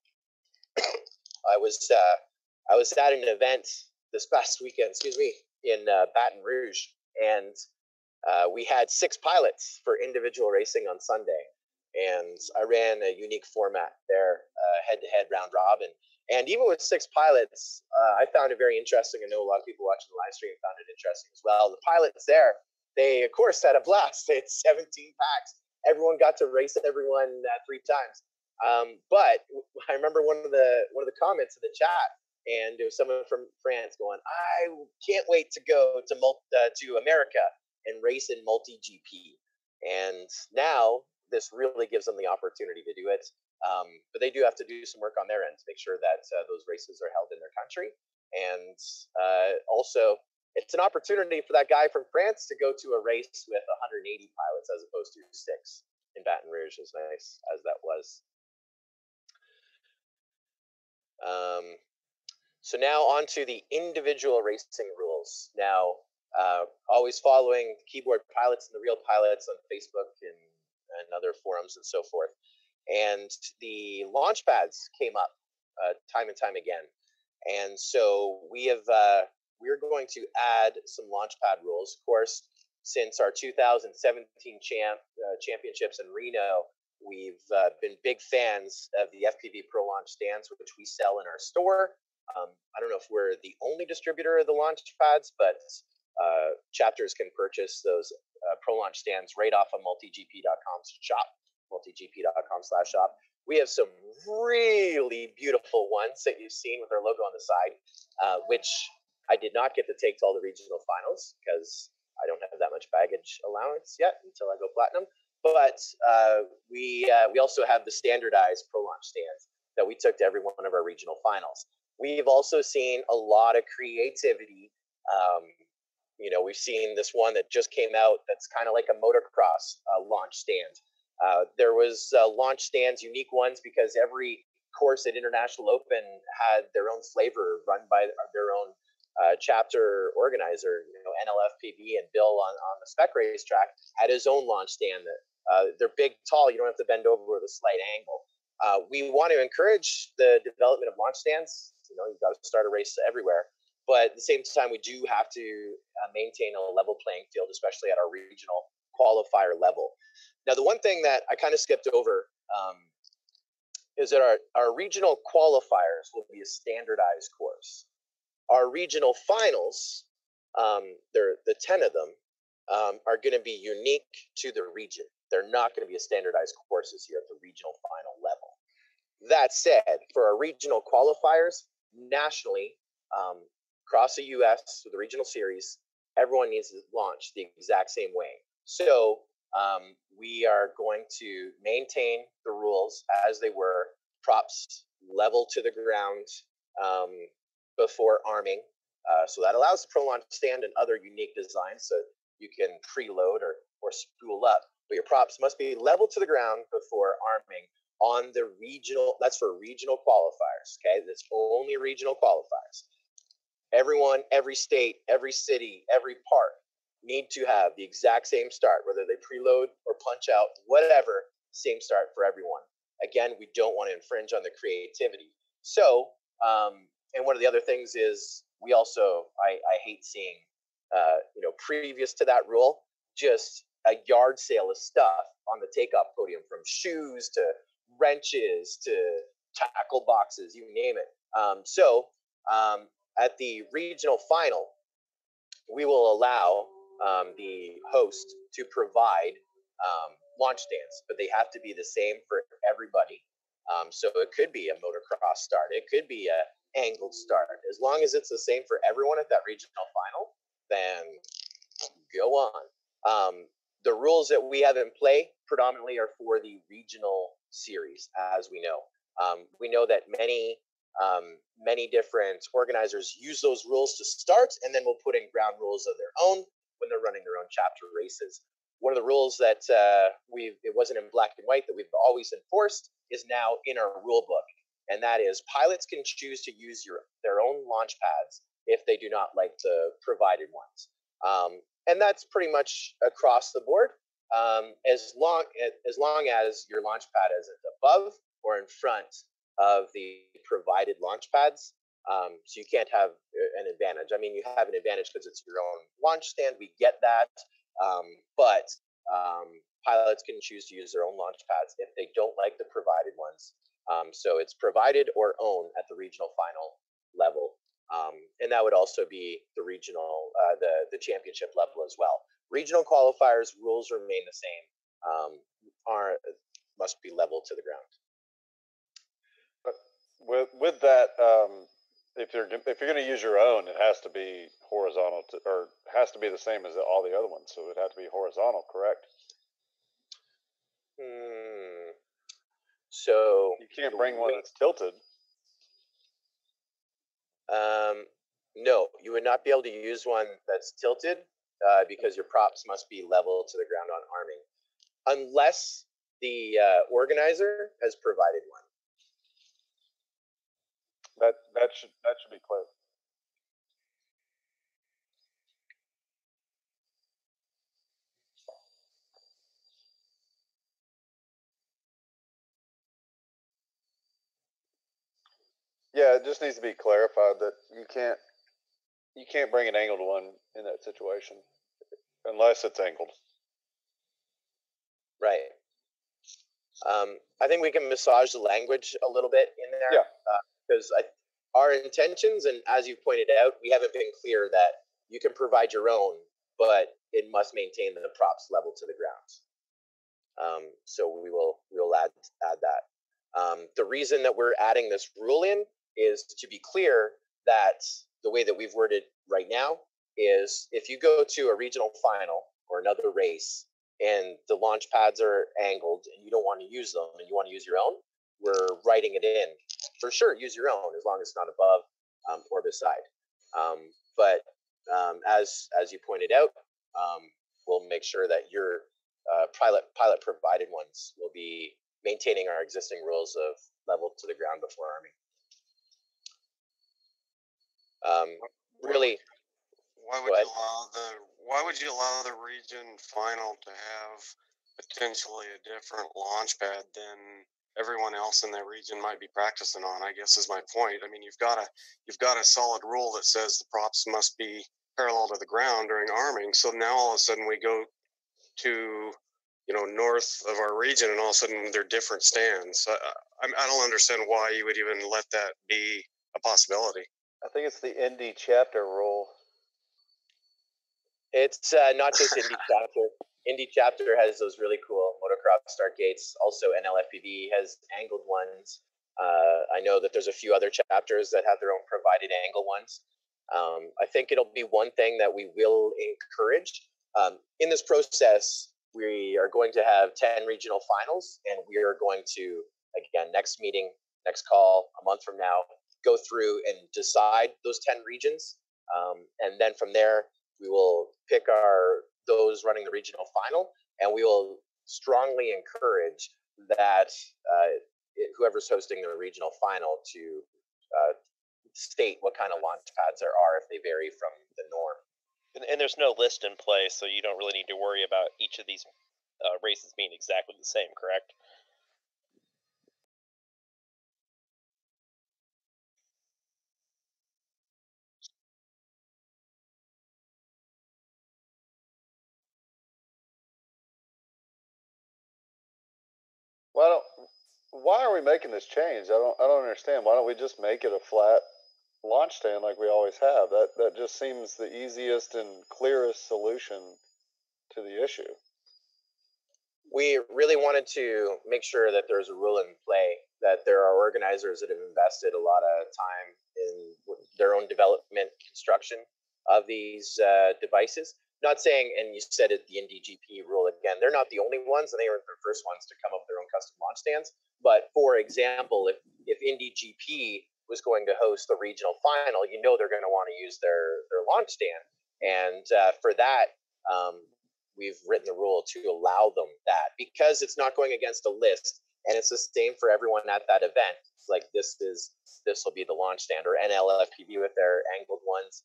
[SPEAKER 2] I was at an event this past weekend, in Baton Rouge, and we had 6 pilots for individual racing on Sunday, and I ran a unique format there, head-to-head round robin. And even with 6 pilots, I found it very interesting. I know a lot of people watching the live stream found it interesting as well. The pilots there, they of course had a blast. They had 17 packs. Everyone got to race everyone 3 times. But I remember one of the comments in the chat, and it was someone from France going, "I can't wait to go to America and race in multi-GP." And now this really gives them the opportunity to do it. But they do have to do some work on their end to make sure that those races are held in their country. And also, it's an opportunity for that guy from France to go to a race with 180 pilots as opposed to 6 in Baton Rouge, as nice as that was. So now on to the individual racing rules. Now, always following keyboard pilots and the real pilots on Facebook and other forums and so forth. And the launch pads came up time and time again. And so we're going to add some launch pad rules. Of course, since our 2017 championships in Reno, we've been big fans of the FPV Pro Launch stands, which we sell in our store. I don't know if we're the only distributor of the launch pads, but chapters can purchase those Pro Launch stands right off of multigp.com's shop, multigp.com/shop. We have some really beautiful ones that you've seen with our logo on the side, which I did not get to take to all the regional finals because I don't have that much baggage allowance yet until I go platinum. But we also have the standardized Pro Launch stands that we took to every one of our regional finals. We've also seen a lot of creativity. We've seen this one that just came out that's kind of like a motocross launch stand. There was launch stands, unique ones, because every course at International Open had their own flavor, run by their own chapter organizer. NLFPV and Bill on the Spec racetrack had his own launch stand. That they're big, tall. You don't have to bend over with a slight angle. We want to encourage the development of launch stands. You've got to start a race everywhere. But at the same time, we do have to maintain a level playing field, especially at our regional qualifier level. Now, the one thing that I kind of skipped over is that our regional qualifiers will be a standardized course. Our regional finals, the 10 of them, are going to be unique to the region. They're not going to be a standardized courses here at the regional final level. That said, for our regional qualifiers, nationally, across the U.S. with the regional series, everyone needs to launch the exact same way. So we are going to maintain the rules as they were, props level to the ground before arming. So that allows the Pro Launch stand and other unique designs so you can preload or spool up. But your props must be level to the ground before arming on the regional. That's for regional qualifiers, okay? That's only regional qualifiers. Everyone, every state, every city, every park need to have the exact same start, whether they preload or punch out, whatever, same start for everyone. Again, we don't want to infringe on the creativity. So, and one of the other things is we also, I hate seeing, previous to that rule, just a yard sale of stuff on the takeoff podium, from shoes to wrenches to tackle boxes, you name it. At the regional final, we will allow the host to provide launch stands, but they have to be the same for everybody. So it could be a motocross start. It could be a angled start. As long as it's the same for everyone at that regional final, then go on. The rules that we have in play predominantly are for the regional series, as we know. We know that many different organizers use those rules to start, and then will put in ground rules of their own when they're running their own chapter races. One of the rules that it wasn't in black and white that we've always enforced is now in our rule book, and that is pilots can choose to use their own launch pads if they do not like the provided ones. And that's pretty much across the board, as long as your launch pad is above or in front of the provided launch pads. So you can't have an advantage. I mean, you have an advantage because it's your own launch stand. We get that. But pilots can choose to use their own launch pads if they don't like the provided ones. So it's provided or owned at the regional final level. And that would also be the regional, the championship level as well. Regional qualifiers rules remain the same. Must be level to the ground.
[SPEAKER 4] With that, if you're going to use your own, it has to be horizontal or has to be the same as all the other ones. So it would have to be horizontal, correct?
[SPEAKER 2] So
[SPEAKER 4] you can't bring one that's tilted.
[SPEAKER 2] No, you would not be able to use one that's tilted because your props must be level to the ground on arming, unless the organizer has provided one.
[SPEAKER 4] That should be clear. Yeah, it just needs to be clarified that you can't bring an angled one in that situation unless it's angled.
[SPEAKER 2] Right. I think we can massage the language a little bit in there.
[SPEAKER 4] Yeah.
[SPEAKER 2] Because our intentions, and as you pointed out, we haven't been clear that you can provide your own, but it must maintain the props level to the ground. So we'll add that. The reason that we're adding this rule in is to be clear that the way that we've worded right now is if you go to a regional final or another race and the launch pads are angled and you don't want to use them and you want to use your own, we're writing it in. For sure, use your own as long as it's not above or beside. But as you pointed out, we'll make sure that your pilot provided ones will be maintaining our existing rules of level to the ground before arming. Really,
[SPEAKER 6] why would you allow the region final to have potentially a different launch pad than everyone else in that region might be practicing on? I guess is my point. I mean, you've got a solid rule that says the props must be parallel to the ground during arming. So now all of a sudden we go to north of our region, and all of a sudden they're different stands. I don't understand why you would even let that be a possibility.
[SPEAKER 4] I think it's the Indy chapter rule.
[SPEAKER 2] It's not just Indy chapter. Indy chapter has those really cool motocross start gates. Also, NLFPB has angled ones. I know that there's a few other chapters that have their own provided angle ones. I think it'll be one thing that we will encourage. In this process, we are going to have 10 regional finals, and we are going to, again, next call, a month from now, go through and decide those 10 regions. And then from there, we will pick those running the regional final, and we will strongly encourage that whoever's hosting the regional final to state what kind of launch pads there are if they vary from the norm.
[SPEAKER 8] And there's no list in place, so you don't really need to worry about each of these races being exactly the same, correct?
[SPEAKER 4] Why are we making this change? I don't understand. Why don't we just make it a flat launch stand like we always have? That just seems the easiest and clearest solution to the issue.
[SPEAKER 2] We really wanted to make sure that there's a rule in play, that there are organizers that have invested a lot of time in their own development construction of these devices. not saying, and you said it, the NDGP rule again, they're not the only ones, and they weren't the first ones to come up with their own custom launch stands. But for example, if NDGP was going to host the regional final, they're going to want to use their launch stand. And for that, we've written the rule to allow them that, because it's not going against a list, and it's the same for everyone at that event. It's like this will be the launch stand, or NLFPB with their angled ones.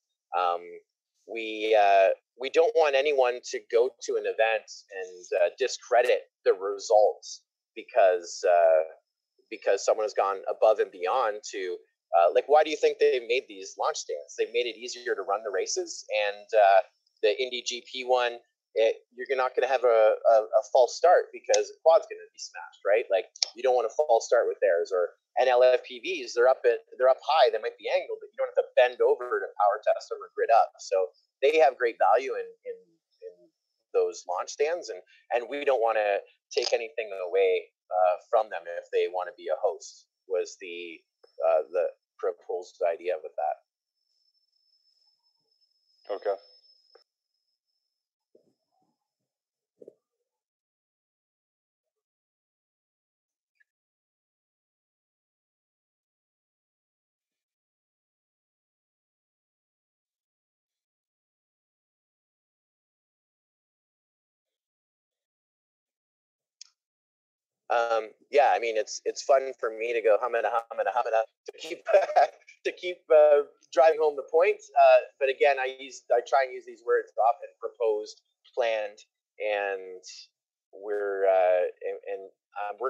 [SPEAKER 2] We don't want anyone to go to an event and discredit the results because someone has gone above and beyond to why do you think they made these launch stands? They've made it easier to run the races, and the NDGP one, you're not going to have a false start because the quad's going to be smashed, right? Like, you don't want a false start with theirs. Or NLFPVs, they're up high, they might be angled, but you don't have to bend over to power test them or grid up. So they have great value in those launch stands, and we don't want to take anything away from them if they want to be a host. Was the proposed idea with that.
[SPEAKER 4] Okay.
[SPEAKER 2] Yeah, I mean, it's fun for me to go humana to keep driving home the point. But again, I try and use these words often: proposed, planned, and we're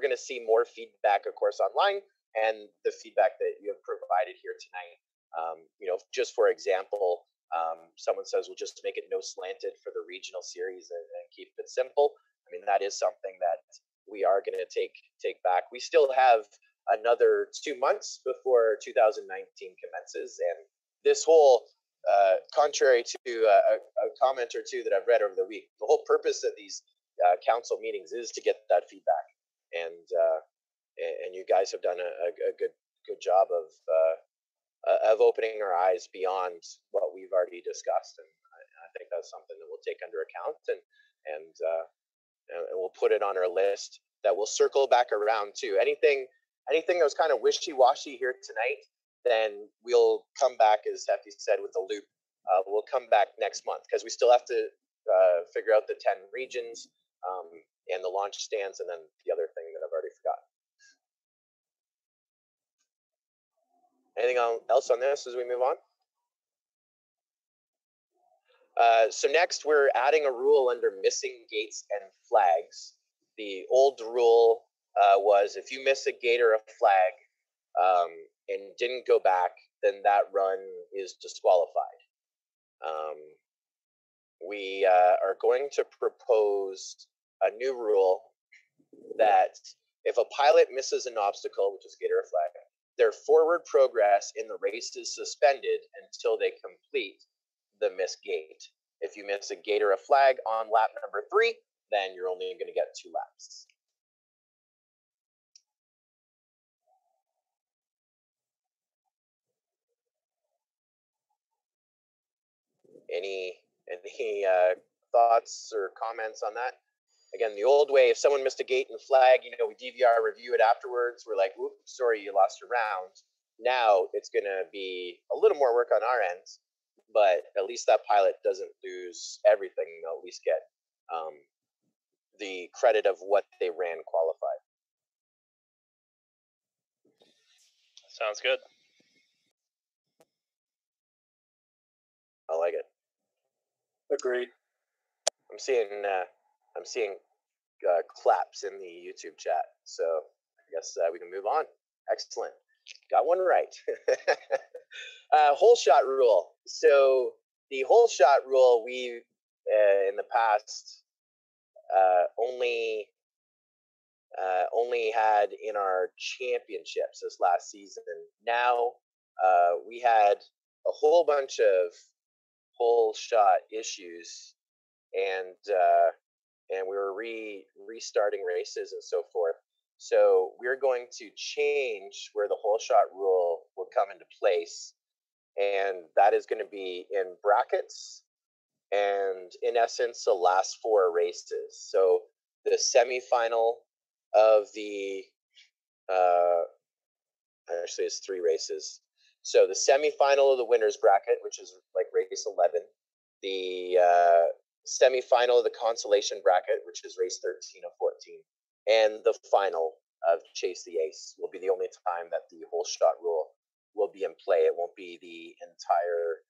[SPEAKER 2] going to see more feedback, of course, online, and the feedback that you have provided here tonight. Just for example, someone says, "We'll just make it no slanted for the regional series and keep it simple." I mean, that is something that we are going to take back. We still have another 2 months before 2019 commences, and this whole, contrary to a comment or two that I've read over the week, the whole purpose of these council meetings is to get that feedback, and you guys have done a good job of opening our eyes beyond what we've already discussed, and I think that's something that we'll take under account, and we'll put it on our list that we'll circle back around to. Anything that was kind of wishy-washy here tonight, then we'll come back, as Hefty said, with the loop. We'll come back next month, because we still have to figure out the 10 regions and the launch stands, and then the other thing that I've already forgotten. Anything else on this as we move on? So next, we're adding a rule under missing gates and flags. The old rule was if you miss a gate or a flag and didn't go back, then that run is disqualified. We are going to propose a new rule that if a pilot misses an obstacle, which is a gate or a flag, their forward progress in the race is suspended until they complete the missed gate. If you miss a gate or a flag on lap number 3, then you're only going to get 2 laps. Any thoughts or comments on that? Again, the old way, if someone missed a gate and flag, we DVR review it afterwards. We're like, oops, sorry, you lost your round. Now it's going to be a little more work on our end, but at least that pilot doesn't lose everything. They'll at least get the credit of what they ran qualified.
[SPEAKER 8] Sounds good.
[SPEAKER 2] I like it.
[SPEAKER 7] Agreed.
[SPEAKER 2] I'm seeing claps in the YouTube chat, so I guess we can move on. Excellent. Got one right. Holeshot rule. So the Holeshot rule, we in the past only had in our championships this last season. Now we had a whole bunch of Holeshot issues, and we were restarting races and so forth. So we're going to change where the Holeshot rule will come into place, and that is going to be in brackets and in essence, the last 4 races. So the semifinal of the actually it's 3 races. So the semifinal of the winners bracket, which is like race 11, the semifinal of the consolation bracket, which is race 13 of 14, and the final of Chase the Ace will be the only time that the whole shot rule will be in play. It won't be the entire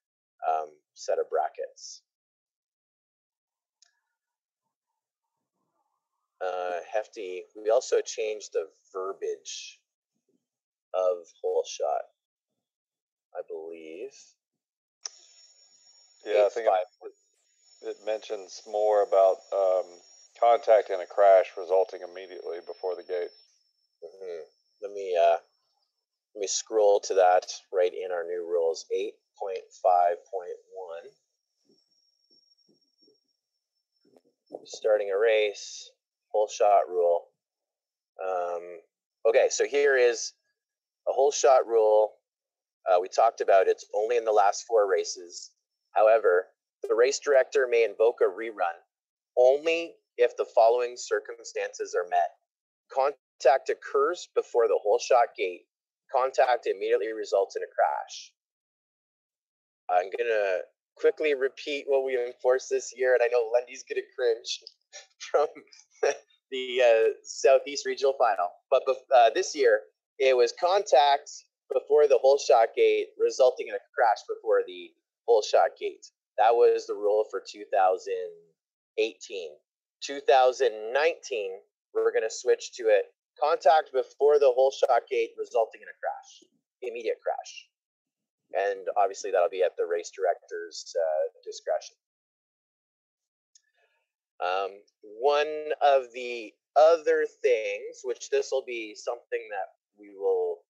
[SPEAKER 2] set of brackets. Hefty, we also changed the verbiage of whole shot, I believe.
[SPEAKER 4] Yeah, I think it mentions more about contact and a crash resulting immediately before the gate.
[SPEAKER 2] Mm-hmm. Let me scroll to that right in our new rules, 8.5.1. Starting a race, whole shot rule. Okay, so here is a whole shot rule. We talked about it's only in the last 4 races. However, the race director may invoke a rerun only if the following circumstances are met. Contact occurs before the whole shot gate. Contact immediately results in a crash. I'm going to quickly repeat what we enforced this year, and I know Lendy's going to cringe from the Southeast Regional Final. But this year, it was contact before the whole shot gate, resulting in a crash before the whole shot gate. That was the rule for 2018. 2019, we're going to switch to it. Contact before the whole shot gate, resulting in a crash, immediate crash. And obviously, that'll be at the race director's discretion. One of the other things, which this will be something that we will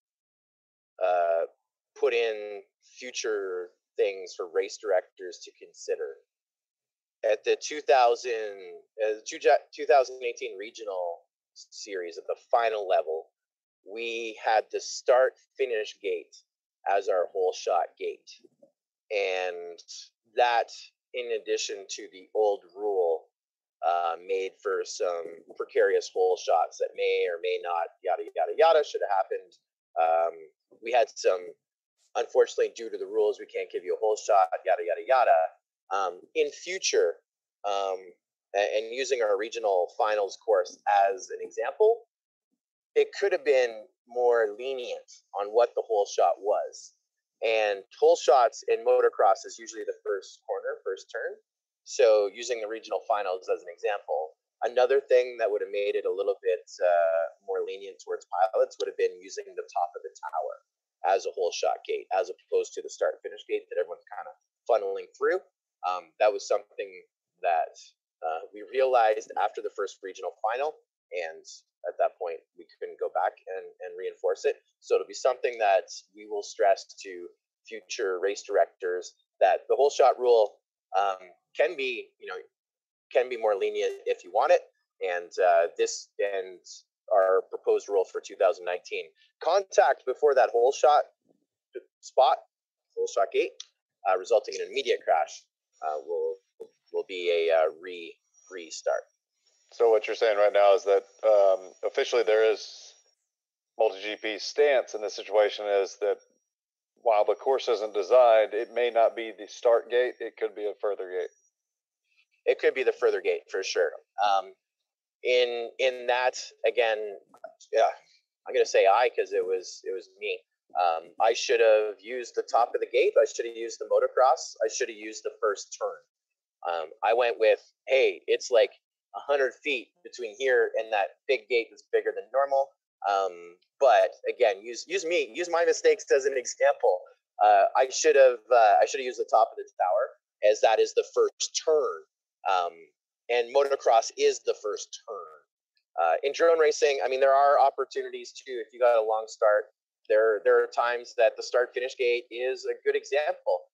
[SPEAKER 2] put in future things for race directors to consider. At the 2018 regional series, at the final level, we had the start-finish gate as our whole shot gate. And that, in addition to the old rule, made for some precarious whole shots that may or may not, yada, yada, yada, should have happened. We had some, unfortunately, due to the rules, we can't give you a whole shot, yada, yada, yada. In future, and using our regional finals course as an example, it could have been more lenient on what the whole shot was. And whole shots in motocross is usually the first corner, first turn. So using the regional finals as an example, another thing that would have made it a little bit more lenient towards pilots would have been using the top of the tower as a whole shot gate, as opposed to the start finish gate that everyone's kind of funneling through. That was something that we realized after the first regional final, and at that point we couldn't go back and reinforce it. So it'll be something that we will stress to future race directors, that the whole shot rule can be more lenient if you want it, and this and our proposed rule for 2019, contact before that whole shot spot, whole shot gate, resulting in an immediate crash, will be a restart.
[SPEAKER 4] So what you're saying right now is that officially there is MultiGP's stance in this situation is that while the course isn't designed, it may not be the start gate. It could be a further gate.
[SPEAKER 2] It could be the further gate for sure. In that, again, yeah, I'm going to say because it was me. I should have used the top of the gate. I should have used the motocross. I should have used the first turn. I went with, hey, it's like 100 feet between here and that big gate that's bigger than normal. But again, use my mistakes as an example. I should have used the top of the tower, as that is the first turn. And motocross is the first turn. In drone racing, I mean, there are opportunities too. If you got a long start, there are times that the start finish gate is a good example.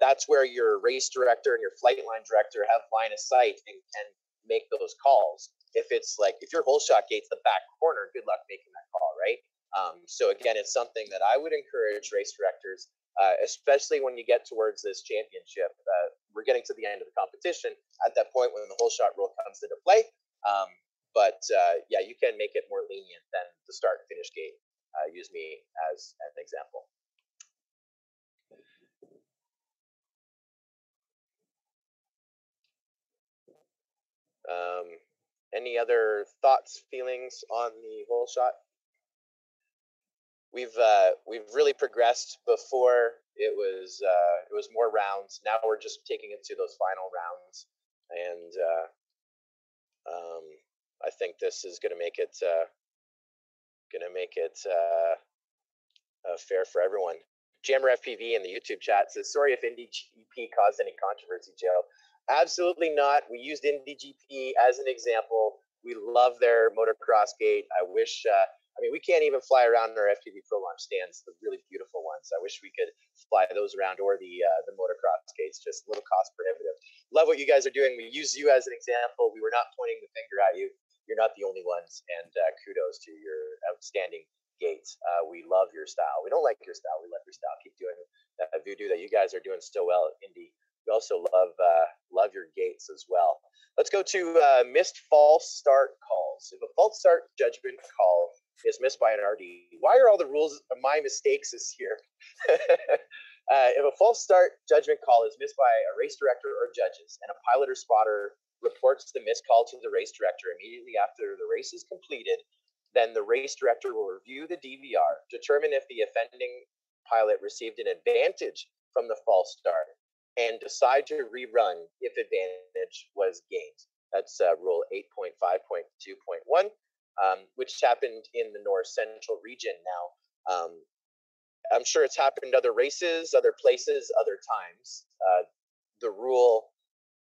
[SPEAKER 2] That's where your race director and your flight line director have line of sight and can make those calls. If your whole shot gate's the back corner, good luck making that call, right? So again, it's something that I would encourage race directors, especially when you get towards this championship, we're getting to the end of the competition at that point when the Holeshot rule comes into play. But yeah, you can make it more lenient than the start and finish gate. Use me as an example. Any other thoughts, feelings on the Holeshot? We've really progressed. Before it was more rounds. Now we're just taking it to those final rounds, and I think this is going to make it fair for everyone. Jammer FPV in the YouTube chat says, "Sorry if IndyGP caused any controversy, Joe." Absolutely not. We used IndyGP as an example. We love their motocross gate. I wish. I mean, we can't even fly around our FPV Pro Launch stands, the really beautiful ones. I wish we could fly those around, or the motocross gates, just a little cost prohibitive. Love what you guys are doing. We use you as an example. We were not pointing the finger at you. You're not the only ones, and kudos to your outstanding gates. We love your style. We don't like your style. We love your style. Keep doing that voodoo that you guys are doing so well at Indy. We also love your gates as well. Let's go to missed false start calls. If a false start judgment call is missed by an RD, why are all the rules of my mistakes this year? If a false start judgment call is missed by a race director or judges, and a pilot or spotter reports the missed call to the race director immediately after the race is completed, then the race director will review the DVR, determine if the offending pilot received an advantage from the false start, and decide to rerun if advantage was gained. That's Rule 8.5.2.1, which happened in the North Central region. Now, I'm sure it's happened other races, other places, other times. The rule,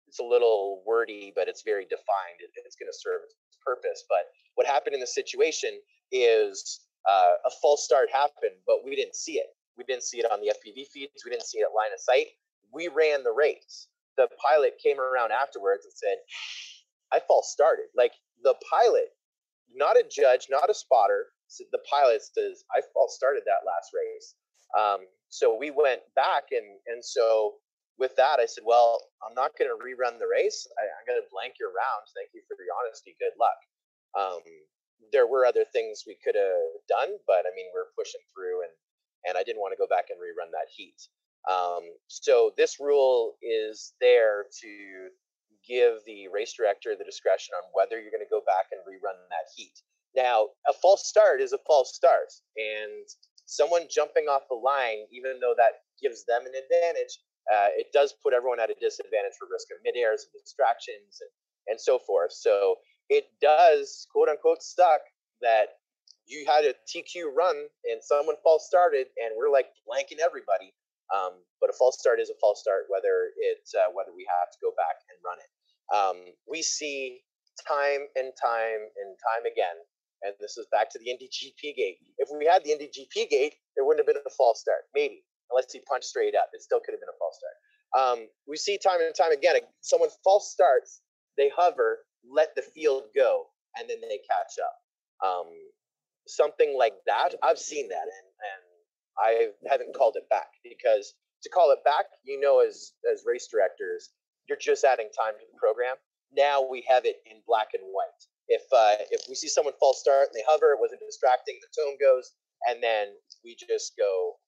[SPEAKER 2] it's a little wordy, but it's very defined. It's going to serve its purpose. But what happened in the situation is a false start happened, but we didn't see it. We didn't see it on the FPV feeds. We didn't see it at line of sight. We ran the race. The pilot came around afterwards and said, "I false started." Like, the pilot, not a judge, not a spotter. The pilot says, "I false started that last race." So we went back, and so with that, I said, "Well, I'm not going to rerun the race. I'm going to blank your rounds. Thank you for your honesty. Good luck." There were other things we could have done, but I mean, we're pushing through, and I didn't want to go back and rerun that heat. So this rule is there to give the race director the discretion on whether you're going to go back and rerun that heat. Now, a false start is a false start, and someone jumping off the line, even though that gives them an advantage, it does put everyone at a disadvantage for risk of mid-airs and distractions and so forth. So it does, quote unquote, suck that you had a TQ run and someone false started, and we're like blanking everybody. But a false start is a false start, whether we have to go back and run it. We see time and time again, and this is back to the IndyGP gate. If we had the IndyGP gate, there wouldn't have been a false start, maybe, unless he punched straight up. It still could have been a false start. We see time and time again, someone false starts, they hover, let the field go, and then they catch up. Something like that, I've seen that, and I haven't called it back, because to call it back, as race directors, you're just adding time to the program. Now we have it in black and white. If we see someone false start and they hover, it wasn't distracting, the tone goes, and then we just go,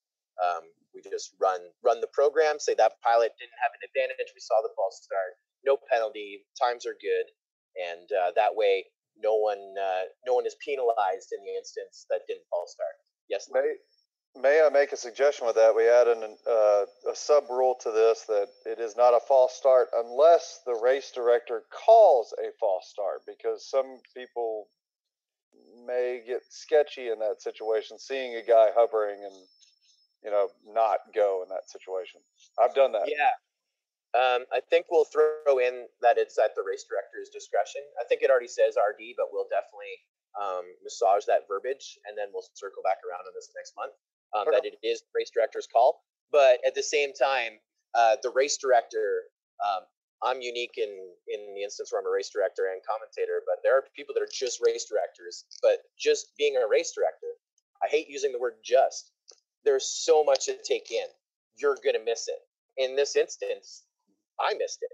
[SPEAKER 2] we just run the program, say that pilot didn't have an advantage, we saw the false start, no penalty, times are good, and that way no one is penalized in the instance that didn't false start. Yes,
[SPEAKER 4] May I make a suggestion with that? We add a sub rule to this, that it is not a false start unless the race director calls a false start, because some people may get sketchy in that situation, seeing a guy hovering and not go in that situation. I've done that.
[SPEAKER 2] Yeah. I think we'll throw in that it's at the race director's discretion. I think it already says RD, but we'll definitely massage that verbiage, and then we'll circle back around on this next month. That it is the race director's call. But at the same time, the race director, I'm unique in the instance where I'm a race director and commentator, but there are people that are just race directors. But just being a race director, I hate using the word just. There's so much to take in. You're going to miss it. In this instance, I missed it.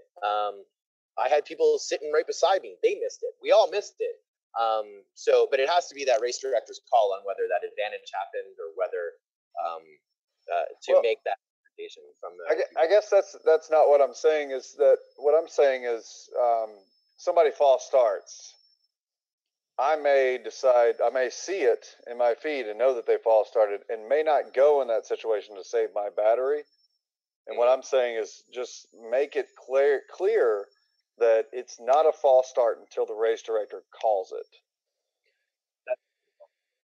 [SPEAKER 2] I had people sitting right beside me. They missed it. We all missed it. But it has to be that race director's call on whether that advantage happened or whether make that interpretation from the.
[SPEAKER 4] I guess that's not what I'm saying. Is that what I'm saying is somebody false starts. I may see it in my feed and know that they false started and may not go in that situation to save my battery. And what I'm saying is just make it clear that it's not a false start until the race director calls it.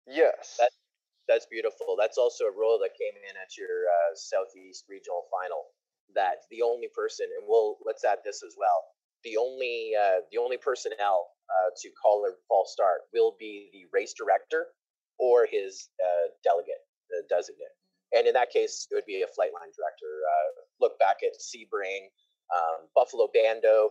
[SPEAKER 4] Yes.
[SPEAKER 2] That's beautiful. That's also a rule that came in at your Southeast Regional Final. That the only person, and let's add this as well. The only personnel to call a false start will be the race director or his delegate, the designate. And in that case, it would be a flight line director. Look back at Sebring, Buffalo Bando.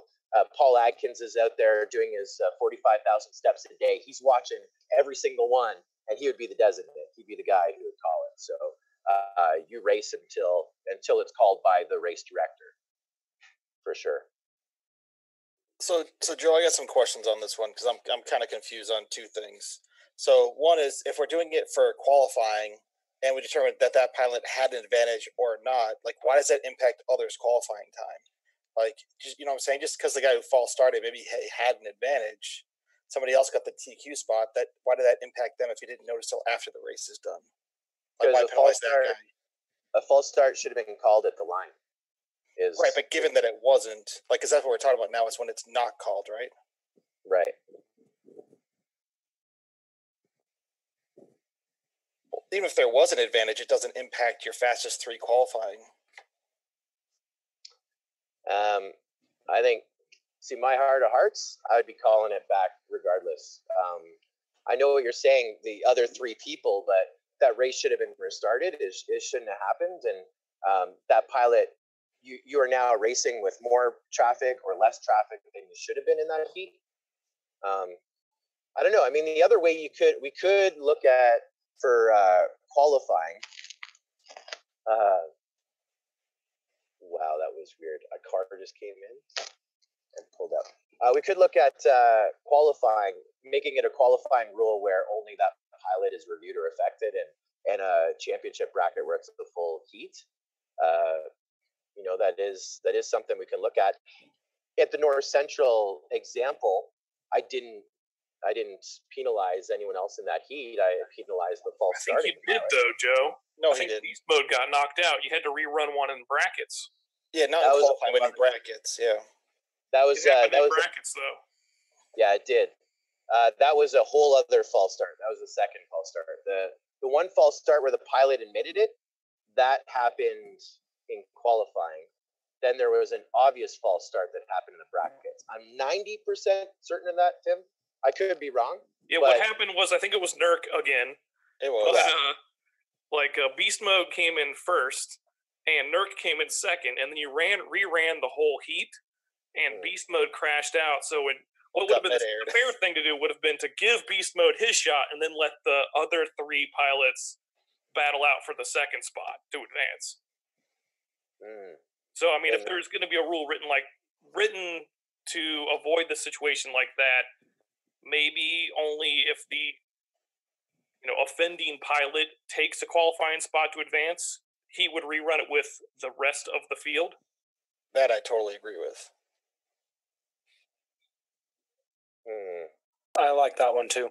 [SPEAKER 2] Paul Adkins is out there doing his 45,000 steps a day. He's watching every single one, and he would be the designate. He'd be the guy who would call it. So you race until it's called by the race director, for sure.
[SPEAKER 5] So Joe, I got some questions on this one because I'm kind of confused on two things. So one is, if we're doing it for qualifying and we determined that pilot had an advantage or not, like, why does that impact others' qualifying time? Like, just, you know what I'm saying? Just because the guy who false started maybe he had an advantage, somebody else got the TQ spot. Why did that impact them if you didn't notice till after the race is done? Like, why penalize that guy?
[SPEAKER 2] A false start should have been called at the line.
[SPEAKER 5] Right, but given that it wasn't, like, because that's what we're talking about now, is when it's not called, right?
[SPEAKER 2] Right.
[SPEAKER 5] Even if there was an advantage, it doesn't impact your fastest 3 qualifying.
[SPEAKER 2] I think, my heart of hearts, I would be calling it back regardless. I know what you're saying, the other 3 people, but that race should have been restarted. It shouldn't have happened. And that pilot, you are now racing with more traffic or less traffic than you should have been in that heat. I don't know. I mean, the other way we could look at for qualifying. Wow, that was weird. A car just came in and pulled up. We could look at qualifying, making it a qualifying rule where only that pilot is reviewed or affected, and a championship bracket where it's the full heat. That is something we can look at. At the North Central example, I didn't penalize anyone else in that heat. I penalized the false starting.
[SPEAKER 10] I think you did, though, Joe.
[SPEAKER 5] No,
[SPEAKER 10] I think beast mode got knocked out. You had to rerun one in brackets.
[SPEAKER 5] Yeah, not in qualifying, but in brackets. Yeah,
[SPEAKER 10] it happened in brackets, though.
[SPEAKER 2] Yeah, it did. That was a whole other false start. That was the second false start. The one false start where the pilot admitted it, that happened in qualifying. Then there was an obvious false start that happened in the brackets. I'm 90% certain of that, Tim. I could be wrong.
[SPEAKER 10] Yeah, what happened was, I think it was NERC again.
[SPEAKER 5] It was.
[SPEAKER 10] Beast mode came in first, and NERC came in second, and then you reran the whole heat, and Beast mode crashed out. So what would have been the fair thing to do would have been to give Beast mode his shot, and then let the other 3 pilots battle out for the second spot to advance. So, I mean, if there's going to be a rule written to avoid the situation like that, maybe only if the offending pilot takes a qualifying spot to advance, he would rerun it with the rest of the field.
[SPEAKER 5] That I totally agree with.
[SPEAKER 7] I like that one too.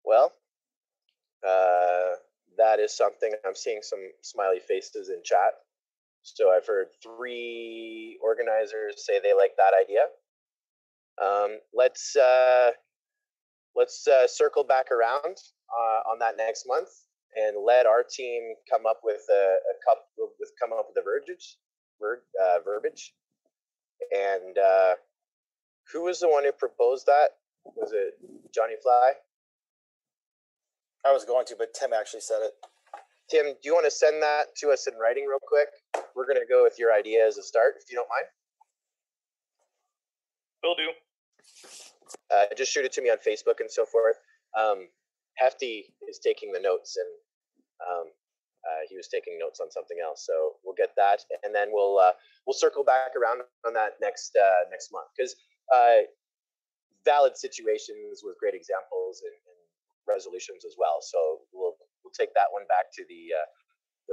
[SPEAKER 2] Well, that is something. I'm seeing some smiley faces in chat. So I've heard 3 organizers say they like that idea. Let's circle back around on that next month and let our team come up with a verbiage. And who was the one who proposed that? Was it Johnny Fly?
[SPEAKER 5] I was going to, but Tim actually said it.
[SPEAKER 2] Tim, do you want to send that to us in writing real quick? We're going to go with your idea as a start, if you don't mind.
[SPEAKER 10] Will do.
[SPEAKER 2] Just shoot it to me on Facebook and so forth. Hefty is taking the notes, and He was taking notes on something else, so we'll get that, and then we'll circle back around on that next month, because valid situations with great examples and resolutions as well. So we'll take that one back to the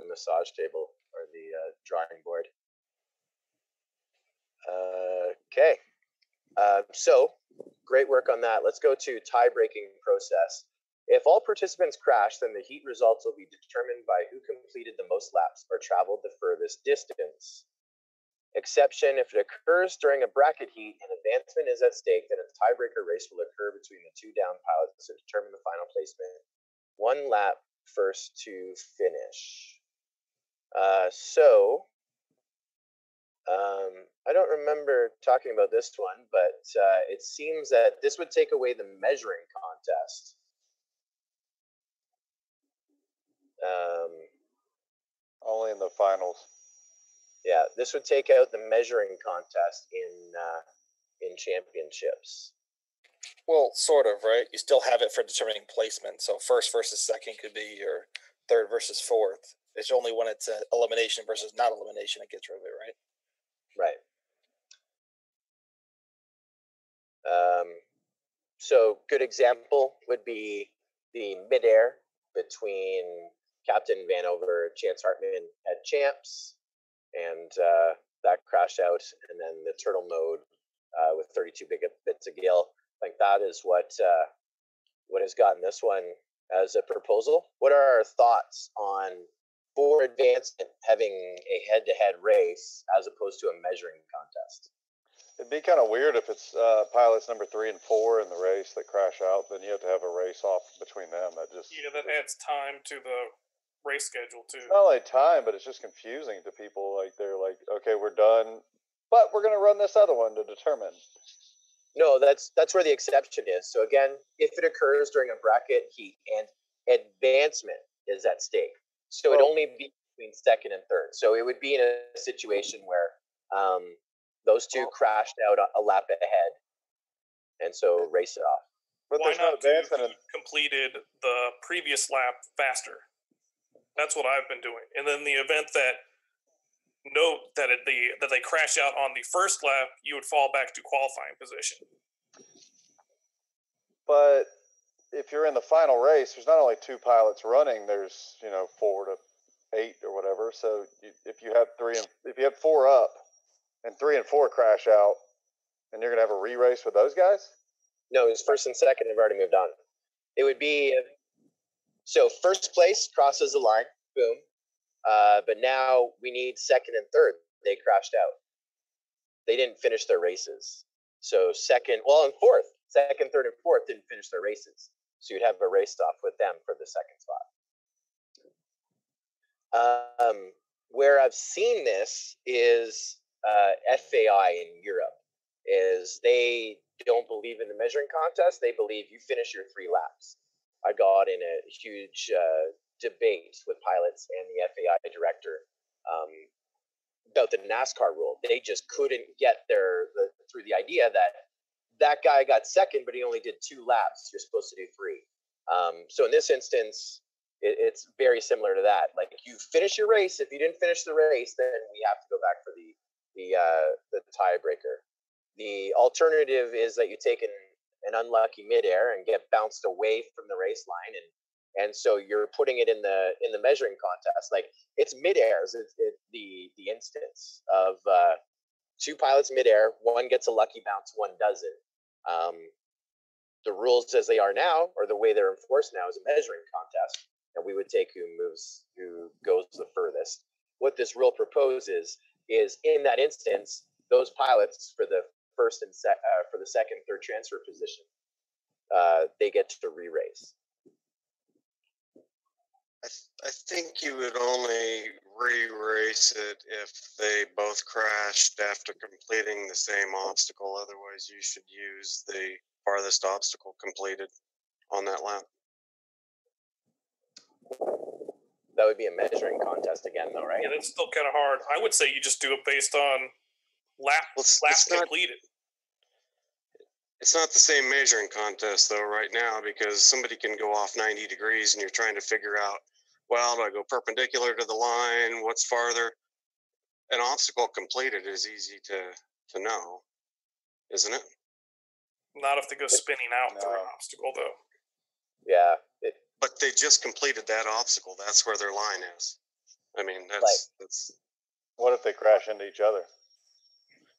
[SPEAKER 2] massage table or the drawing board. Okay, so great work on that. Let's go to tie-breaking process. If all participants crash, then the heat results will be determined by who completed the most laps or traveled the furthest distance. Exception: if it occurs during a bracket heat and advancement is at stake, then a tiebreaker race will occur between the two down pilots to determine the final placement. 1 lap first to finish. I don't remember talking about this one, but it seems that this would take away the measuring contest.
[SPEAKER 4] Only in the finals.
[SPEAKER 2] Yeah, this would take out the measuring contest in championships.
[SPEAKER 5] Well, sort of, right? You still have it for determining placement. So first versus second could be your third versus fourth. It's only when it's elimination versus not elimination it gets rid of it, right?
[SPEAKER 2] Right. So good example would be the midair between Captain Vanover, Chance Hartman at Champs, and that crashed out, and then the turtle mode with 32 bits of gill. I think that is what has gotten this one as a proposal. What are our thoughts on for advancement having a head-to-head race as opposed to a measuring contest?
[SPEAKER 4] It'd be kind of weird if it's pilots number 3 and 4 in the race that crash out. Then you have to have a race off between them. That
[SPEAKER 10] adds time to the race schedule too.
[SPEAKER 4] It's not only time, but it's just confusing to people. Like they're like, okay, we're done, but we're going to run this other one to determine.
[SPEAKER 2] No, that's where the exception is. So again, if it occurs during a bracket heat and advancement is at stake, so it'd only be between second and third. So it would be in a situation where those two crashed out a lap ahead, and so race it off.
[SPEAKER 10] But why not completed the previous lap faster? That's what I've been doing. And then the event that they crash out on the first lap, you would fall back to qualifying position.
[SPEAKER 4] But if you're in the final race, there's not only 2 pilots running. There's 4 to 8 or whatever. So if you have 4 up and 3 and 4 crash out, and you're gonna have a re-race with those guys?
[SPEAKER 2] No, it's first and second have already moved on. It would be so first place crosses the line, boom. But now we need second and third. They crashed out. They didn't finish their races. So second, and fourth, second, third, and fourth didn't finish their races. So you'd have a race off with them for the second spot. Where I've seen this is FAI in Europe. Is they don't believe in the measuring contest. They believe you finish your 3 laps. I got in a huge debate with pilots and the FAI director about the NASCAR rule. They just couldn't get through the idea that guy got second, but he only did 2 laps. You're supposed to do 3. So in this instance, it's very similar to that. Like you finish your race. If you didn't finish the race, then we have to go back for the tiebreaker. The alternative is that you take an unlucky midair and get bounced away from the race line, and so you're putting it in the measuring contest. Like it's midairs. It's the instance of 2 pilots midair. One gets a lucky bounce, one doesn't. The rules as they are now, or the way they're enforced now, is a measuring contest, and we would take who goes the furthest. What this rule proposes is, in that instance, those pilots for the first and for the second, third transfer position, they get to re-race.
[SPEAKER 6] I think you would only re-race it if they both crashed after completing the same obstacle. Otherwise, you should use the farthest obstacle completed on that lap.
[SPEAKER 2] That would be a measuring contest again, though, right?
[SPEAKER 10] Yeah, that's still kind of hard. I would say you just do it based on laps completed.
[SPEAKER 6] It's not the same measuring contest, though, right now, because somebody can go off 90 degrees and you're trying to figure out well, do I go perpendicular to the line? What's farther? An obstacle completed is easy to know, isn't it?
[SPEAKER 10] Not if they go spinning out through an obstacle, though.
[SPEAKER 2] Yeah.
[SPEAKER 6] But they just completed that obstacle. That's where their line is. I mean, that's.
[SPEAKER 4] What if they crash into each other?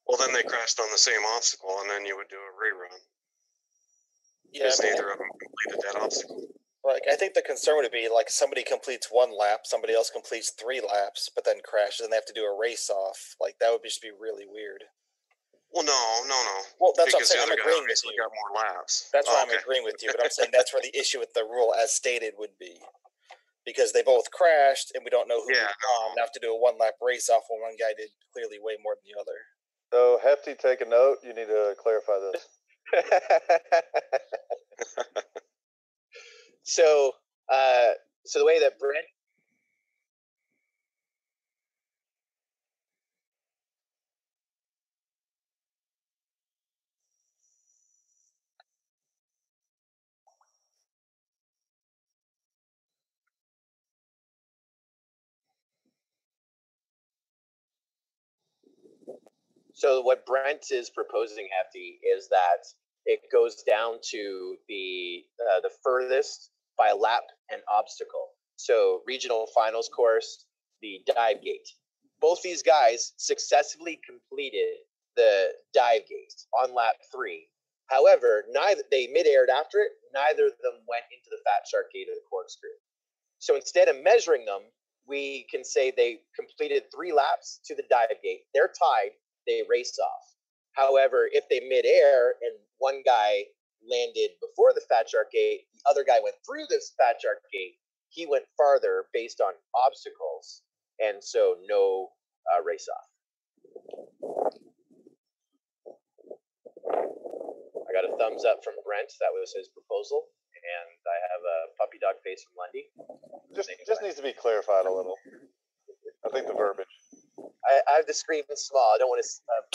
[SPEAKER 6] Well, then they crashed on the same obstacle, and then you would do a rerun.
[SPEAKER 5] Yeah,
[SPEAKER 6] Because neither of them completed that obstacle.
[SPEAKER 5] Like, I think the concern would be like somebody completes 1 lap, somebody else completes 3 laps, but then crashes, and they have to do a race off. Like, that would just be really weird.
[SPEAKER 6] Well, no.
[SPEAKER 5] Well, that's
[SPEAKER 6] because
[SPEAKER 5] what I'm saying. I'm agreeing with you.
[SPEAKER 6] Got more laps.
[SPEAKER 5] That's why I'm agreeing with you. But I'm saying that's where the issue with the rule, as stated, would be because they both crashed, and we don't know who won. Have to do a 1 lap race off when one guy did clearly way more than the other.
[SPEAKER 4] So, Hefty, take a note. You need to clarify this.
[SPEAKER 2] So the way that Brent. So what Brent is proposing, Hefty, is that it goes down to the furthest by lap and obstacle. So regional finals course, the dive gate. Both these guys successfully completed the dive gate on lap 3. However, they mid-aired after it. Neither of them went into the fat shark gate or the corkscrew. So instead of measuring them, we can say they completed 3 laps to the dive gate. They're tied. They race off. However, if they mid-air and one guy landed before the fat shark gate, the other guy went through this fat shark gate, he went farther based on obstacles, and so no race off. I got a thumbs up from Brent. That was his proposal. And I have a puppy dog face from Lundy.
[SPEAKER 4] Just needs to be clarified a little. I think the verbiage.
[SPEAKER 2] I have the screen small. I don't want to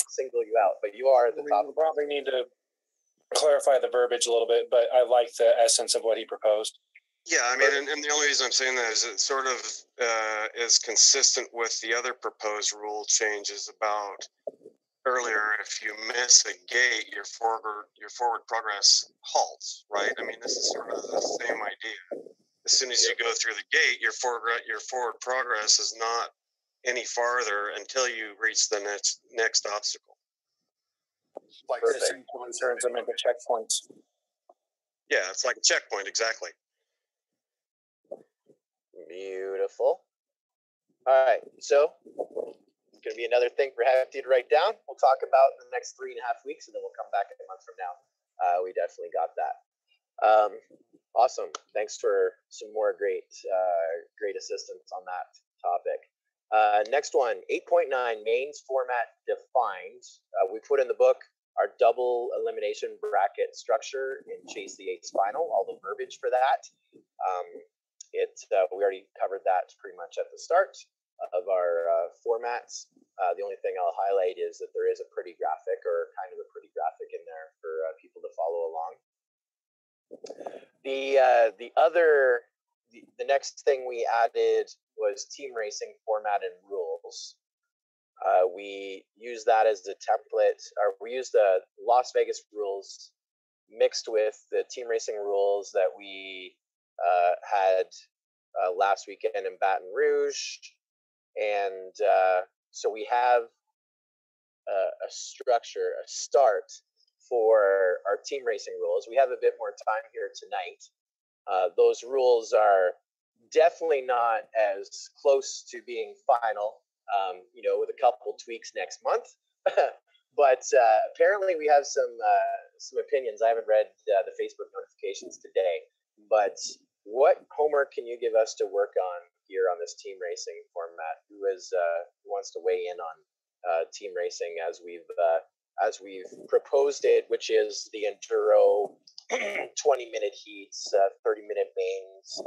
[SPEAKER 2] single you out, but you are at the top.
[SPEAKER 7] We probably need to clarify the verbiage a little bit, but I like the essence of what he proposed.
[SPEAKER 6] Yeah, I mean, and the only reason I'm saying that is it sort of is consistent with the other proposed rule changes about earlier. If you miss a gate, your forward progress halts, right? I mean, this is sort of the same idea. As soon as you go through the gate, your forward progress is not any farther until you reach the next obstacle.
[SPEAKER 7] Like the concerns and maybe checkpoints.
[SPEAKER 6] Yeah, it's like a checkpoint, exactly.
[SPEAKER 2] Beautiful. All right, so it's going to be another thing for Hefty to write down. We'll talk about in the next 3.5 weeks, and then we'll come back a month from now. We definitely got that. Awesome. Thanks for some more great assistance on that topic. Next one, 8.9, mains format defined. We put in the book our double elimination bracket structure in Chase the Ace Final, all the verbiage for that. We already covered that pretty much at the start of our formats. The only thing I'll highlight is that there is a pretty graphic, or kind of a pretty graphic in there for people to follow along. The next thing we added was team racing format and rules. We use that as the template, or we use the Las Vegas rules mixed with the team racing rules that we had last weekend in Baton Rouge. And so we have a structure, a start for our team racing rules. We have a bit more time here tonight. Those rules are definitely not as close to being final, with a couple tweaks next month. But apparently we have some opinions. I haven't read the Facebook notifications today, but what homework can you give us to work on here on this team racing format? Who wants to weigh in on team racing as we've proposed it, which is the enduro 20-minute heats, 30-minute mains,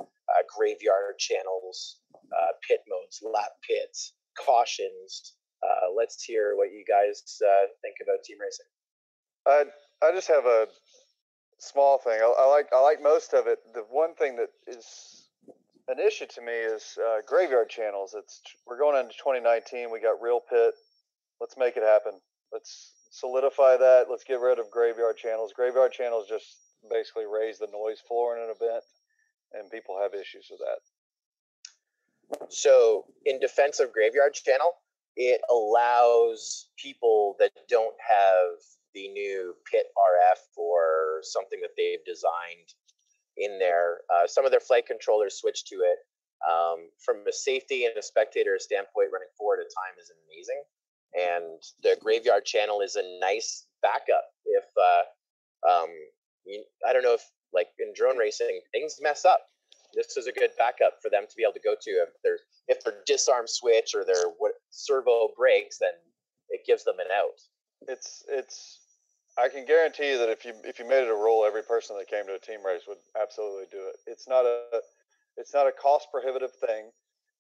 [SPEAKER 2] graveyard channels, pit modes, lap pits, cautions. Let's hear what you guys think about team racing.
[SPEAKER 4] I just have a small thing. I like most of it. The one thing that is an issue to me is graveyard channels. We're going into 2019. We got Real Pit. Let's make it happen. Let's solidify that. Let's get rid of graveyard channels. Graveyard channels just basically raise the noise floor in an event, and people have issues with that.
[SPEAKER 2] So, in defense of graveyard channel, it allows people that don't have the new Pit RF or something that they've designed in there. Some of their flight controllers switch to it. From a safety and a spectator standpoint, running 4 at a time is amazing. And the graveyard channel is a nice backup. If I don't know if, like in drone racing, things mess up. This is a good backup for them to be able to go to. If their disarm switch or their servo breaks, then it gives them an out.
[SPEAKER 4] I can guarantee you that if you made it a rule, every person that came to a team race would absolutely do it. It's not a cost prohibitive thing.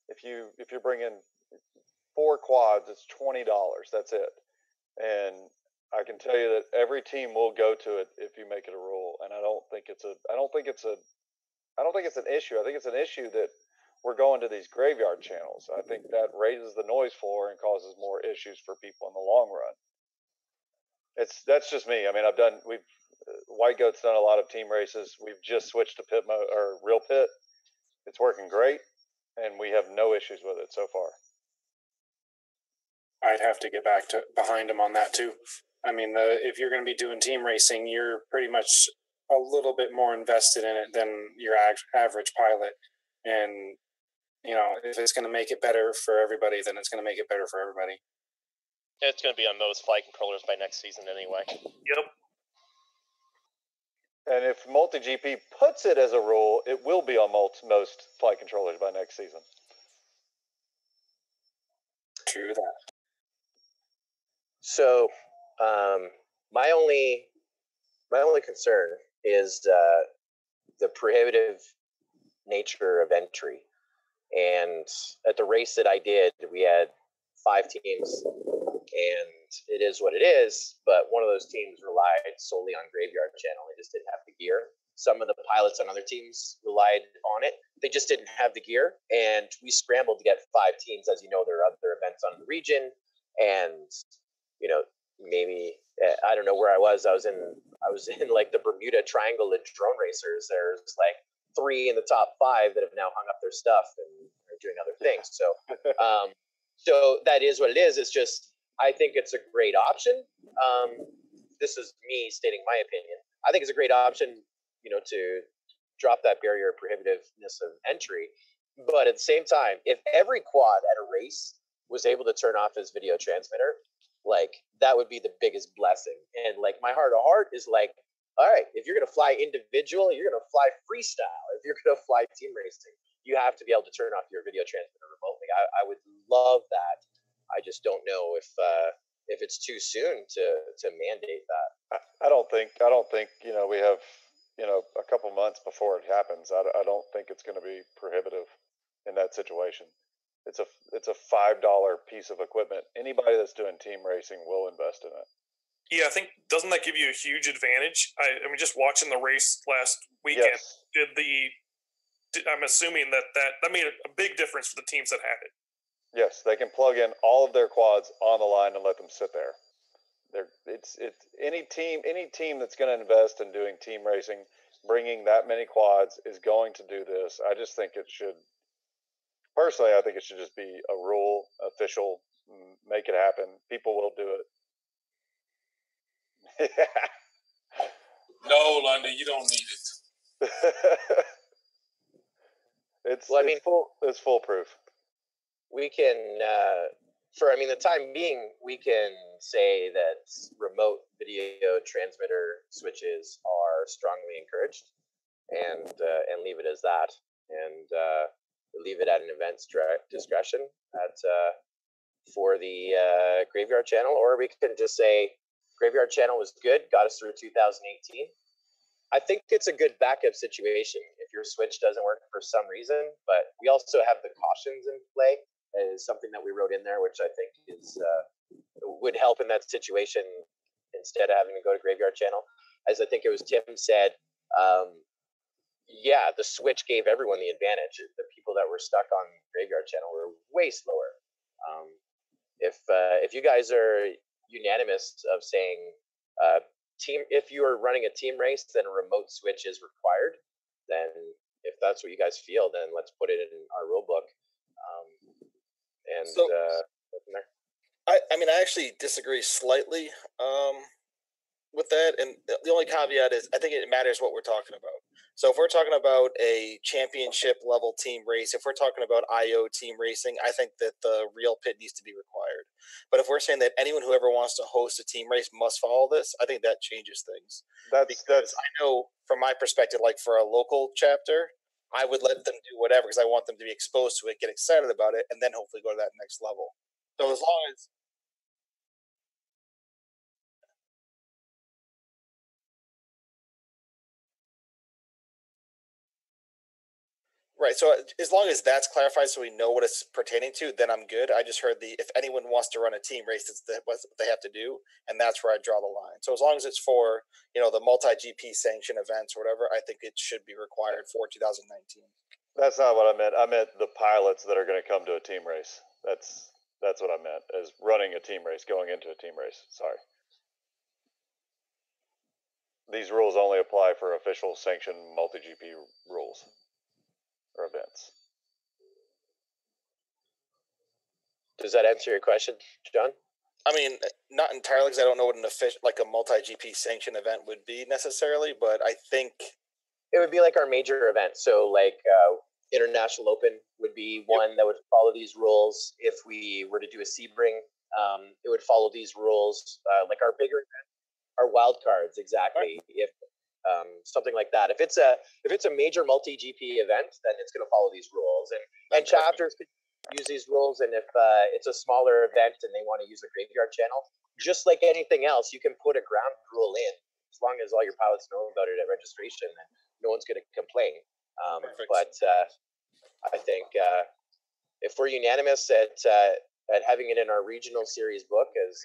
[SPEAKER 4] If you're bringing 4 quads, it's $20. That's it. And I can tell you that every team will go to it if you make it a rule. And I don't think it's an issue. I think it's an issue that we're going to these graveyard channels. I think that raises the noise floor and causes more issues for people in the long run. That's just me. I mean, White Goat's done a lot of team races. We've just switched to pit mode or Real Pit. It's working great, and we have no issues with it so far.
[SPEAKER 7] I'd have to get behind him on that too. I mean, if you're going to be doing team racing, you're pretty much a little bit more invested in it than your average pilot. And, if it's going to make it better for everybody, then it's going to make it better for everybody.
[SPEAKER 8] It's going to be on most flight controllers by next season anyway.
[SPEAKER 10] Yep.
[SPEAKER 4] And if MultiGP puts it as a rule, it will be on most flight controllers by next season.
[SPEAKER 7] True that.
[SPEAKER 2] So, my only concern is the prohibitive nature of entry. And at the race that I did, we had 5 teams, and it is what it is. But one of those teams relied solely on graveyard channel. They just didn't have the gear. Some of the pilots on other teams relied on it. They just didn't have the gear. And we scrambled to get 5 teams. As you know, there are other events on the region. And, maybe, I don't know where I was. I was in like the Bermuda Triangle of drone racers. There's like 3 in the top 5 that have now hung up their stuff and are doing other things. So, so that is what it is. It's just, I think it's a great option. This is me stating my opinion. I think it's a great option, to drop that barrier of prohibitiveness of entry. But at the same time, if every quad at a race was able to turn off his video transmitter, like, that would be the biggest blessing. And like, my heart of heart is like, all right, if you're going to fly individual, you're going to fly freestyle. If you're going to fly team racing, you have to be able to turn off your video transmitter remotely. I would love that. I just don't know if it's too soon to mandate that.
[SPEAKER 4] I don't think we have a couple months before it happens. I don't think it's going to be prohibitive in that situation. It's a $5 piece of equipment. Anybody that's doing team racing will invest in it.
[SPEAKER 10] Yeah, I think, doesn't that give you a huge advantage? I mean, just watching the race last weekend, yes. I'm assuming that made a big difference for the teams that had it.
[SPEAKER 4] Yes, they can plug in all of their quads on the line and let them sit there. It's any team that's going to invest in doing team racing, bringing that many quads is going to do this. I just think it should. Personally, I think it should just be a rule, official, make it happen. People will do it.
[SPEAKER 11] No, London, you don't need it.
[SPEAKER 4] It's foolproof.
[SPEAKER 2] We can, for the time being, we can say that remote video transmitter switches are strongly encouraged, and leave it as that, and leave it at an event's discretion for the graveyard channel, or we can just say graveyard channel was good, got us through 2018. I think it's a good backup situation if your switch doesn't work for some reason, but we also have the cautions in play as something that we wrote in there, which I think would help in that situation instead of having to go to graveyard channel. As I think it was Tim said, yeah, the switch gave everyone the advantage. The people that were stuck on Graveyard Channel were way slower. If you guys are unanimous of saying if you are running a team race, then a remote switch is required. Then if that's what you guys feel, then let's put it in our rule book. Go from there.
[SPEAKER 5] I mean, I actually disagree slightly with that, and the only caveat is I think it matters what we're talking about. So if we're talking about a championship level team race, if we're talking about IO team racing, I think that the real pit needs to be required. But if we're saying that anyone who ever wants to host a team race must follow this, I think that changes things. That's I know from my perspective, like for a local chapter, I would let them do whatever because I want them to be exposed to it, get excited about it, and then hopefully go to that next level. So as long as right, so as long as that's clarified, so we know what it's pertaining to, then I'm good. I just heard if anyone wants to run a team race, it's what they have to do, and that's where I draw the line. So as long as it's for the multi GP sanction events or whatever, I think it should be required for 2019.
[SPEAKER 4] That's not what I meant. I meant the pilots that are going to come to a team race. That's what I meant, as running a team race, going into a team race. Sorry. These rules only apply for official sanctioned multi GP rules or events.
[SPEAKER 2] Does that answer your question, John?
[SPEAKER 5] I mean, not entirely, because I don't know what an official, like a multi-GP sanction event would be necessarily, but I think
[SPEAKER 2] it would be like our major event. So, like International Open would be one that would follow these rules. If we were to do a Sebring, it would follow these rules. Like our bigger event, our wild cards, exactly. Right. If something like that. If it's a major multi-GP event, then it's going to follow these rules, and chapters could use these rules. And if it's a smaller event and they want to use the Graveyard Channel, just like anything else, you can put a ground rule in as long as all your pilots know about it at registration. Then no one's going to complain. But I think if we're unanimous at having it in our regional series book as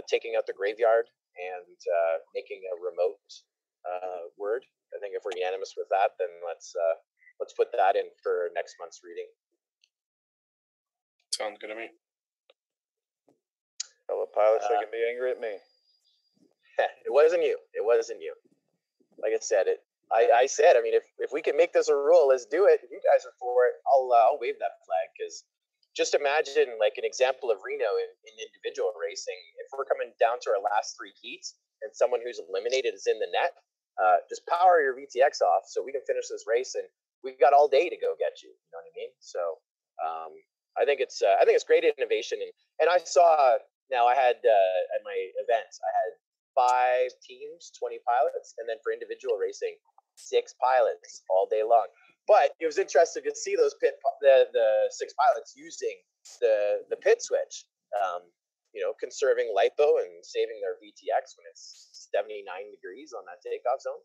[SPEAKER 2] taking out the graveyard and making a remote word. I think if we're unanimous with that, then let's put that in for next month's reading.
[SPEAKER 7] Sounds good to me.
[SPEAKER 4] Fellow pilots, they can be angry at me.
[SPEAKER 2] It wasn't you. It wasn't you. Like I said, I said, I mean, if we can make this a rule, let's do it. If you guys are for it, I'll wave that flag, because just imagine like an example of Reno in individual racing. If we're coming down to our last 3 heats and someone who's eliminated is in the net, just power your VTX off so we can finish this race, and we've got all day to go get you. You know what I mean? So I think it's great innovation, and I saw now I had at my event I had 5 teams, 20 pilots, and then for individual racing, 6 pilots all day long. But it was interesting to see those the 6 pilots using the pit switch, conserving lipo and saving their VTX when it's 79 degrees on that takeoff zone.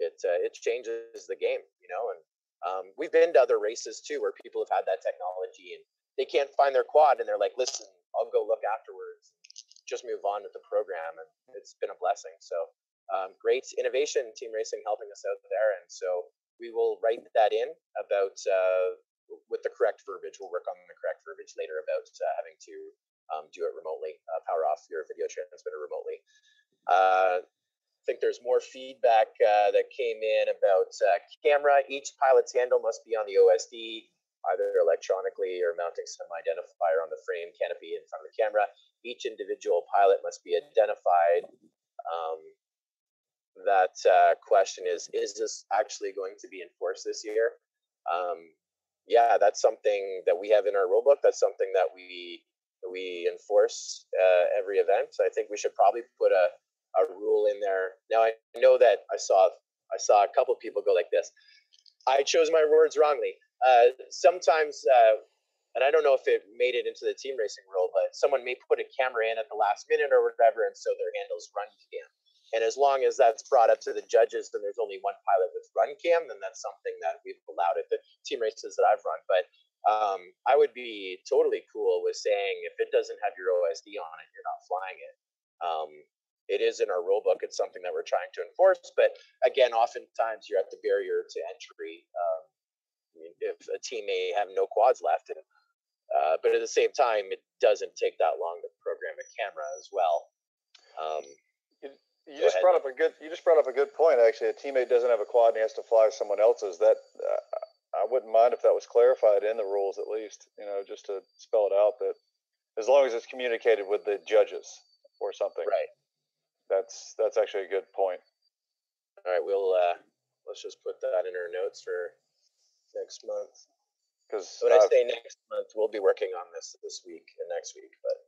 [SPEAKER 2] It changes the game, and we've been to other races too where people have had that technology and they can't find their quad, and they're like, listen, I'll go look afterwards, just move on with the program, and it's been a blessing. So great innovation, team racing helping us out there, and so we will write that in about with the correct verbiage. We'll work on the correct verbiage later about having to do it remotely, power off your video transmitter remotely. I think there's more feedback that came in about camera. Each pilot's handle must be on the OSD, either electronically or mounting some identifier on the frame canopy in front of the camera. Each individual pilot must be identified. That question is this actually going to be enforced this year? Yeah, that's something that we have in our rulebook. That's something that we enforce every event. I think we should probably put a rule in there. Now I know that I saw a couple of people go like this. I chose my words wrongly. Sometimes, and I don't know if it made it into the team racing rule, but someone may put a camera in at the last minute or whatever, and so their handles run cam. And as long as that's brought up to the judges, then there's only one pilot with run cam, then that's something that we've allowed at the team races that I've run. But I would be totally cool with saying if it doesn't have your OSD on it, you're not flying it. it is in our rule book. It's something that we're trying to enforce. But again, oftentimes you're at the barrier to entry. If a team may have no quads left, and but at the same time, it doesn't take that long to program a camera as well.
[SPEAKER 4] You just brought up a good point. Actually, a teammate doesn't have a quad and he has to fly someone else's. That I wouldn't mind if that was clarified in the rules, at least. Just to spell it out, that as long as it's communicated with the judges or something.
[SPEAKER 2] Right.
[SPEAKER 4] That's actually a good point.
[SPEAKER 2] All right, we'll let's just put that in our notes for next month. Because when I say next month, we'll be working on this week and next week. But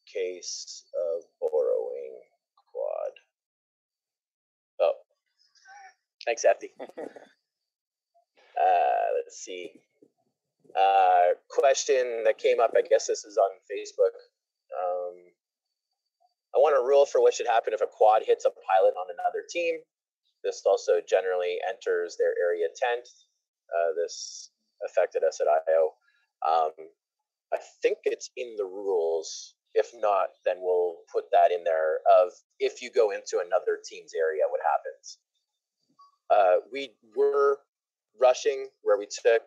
[SPEAKER 2] case of borrowing quad. Oh, thanks, Hefty. Let's see. Question that came up. I guess this is on Facebook. I want a rule for what should happen if a quad hits a pilot on another team. This also generally enters their area 10th. This affected us at IO. I think it's in the rules. If not, then we'll put that in there of if you go into another team's area, what happens. We were rushing where we took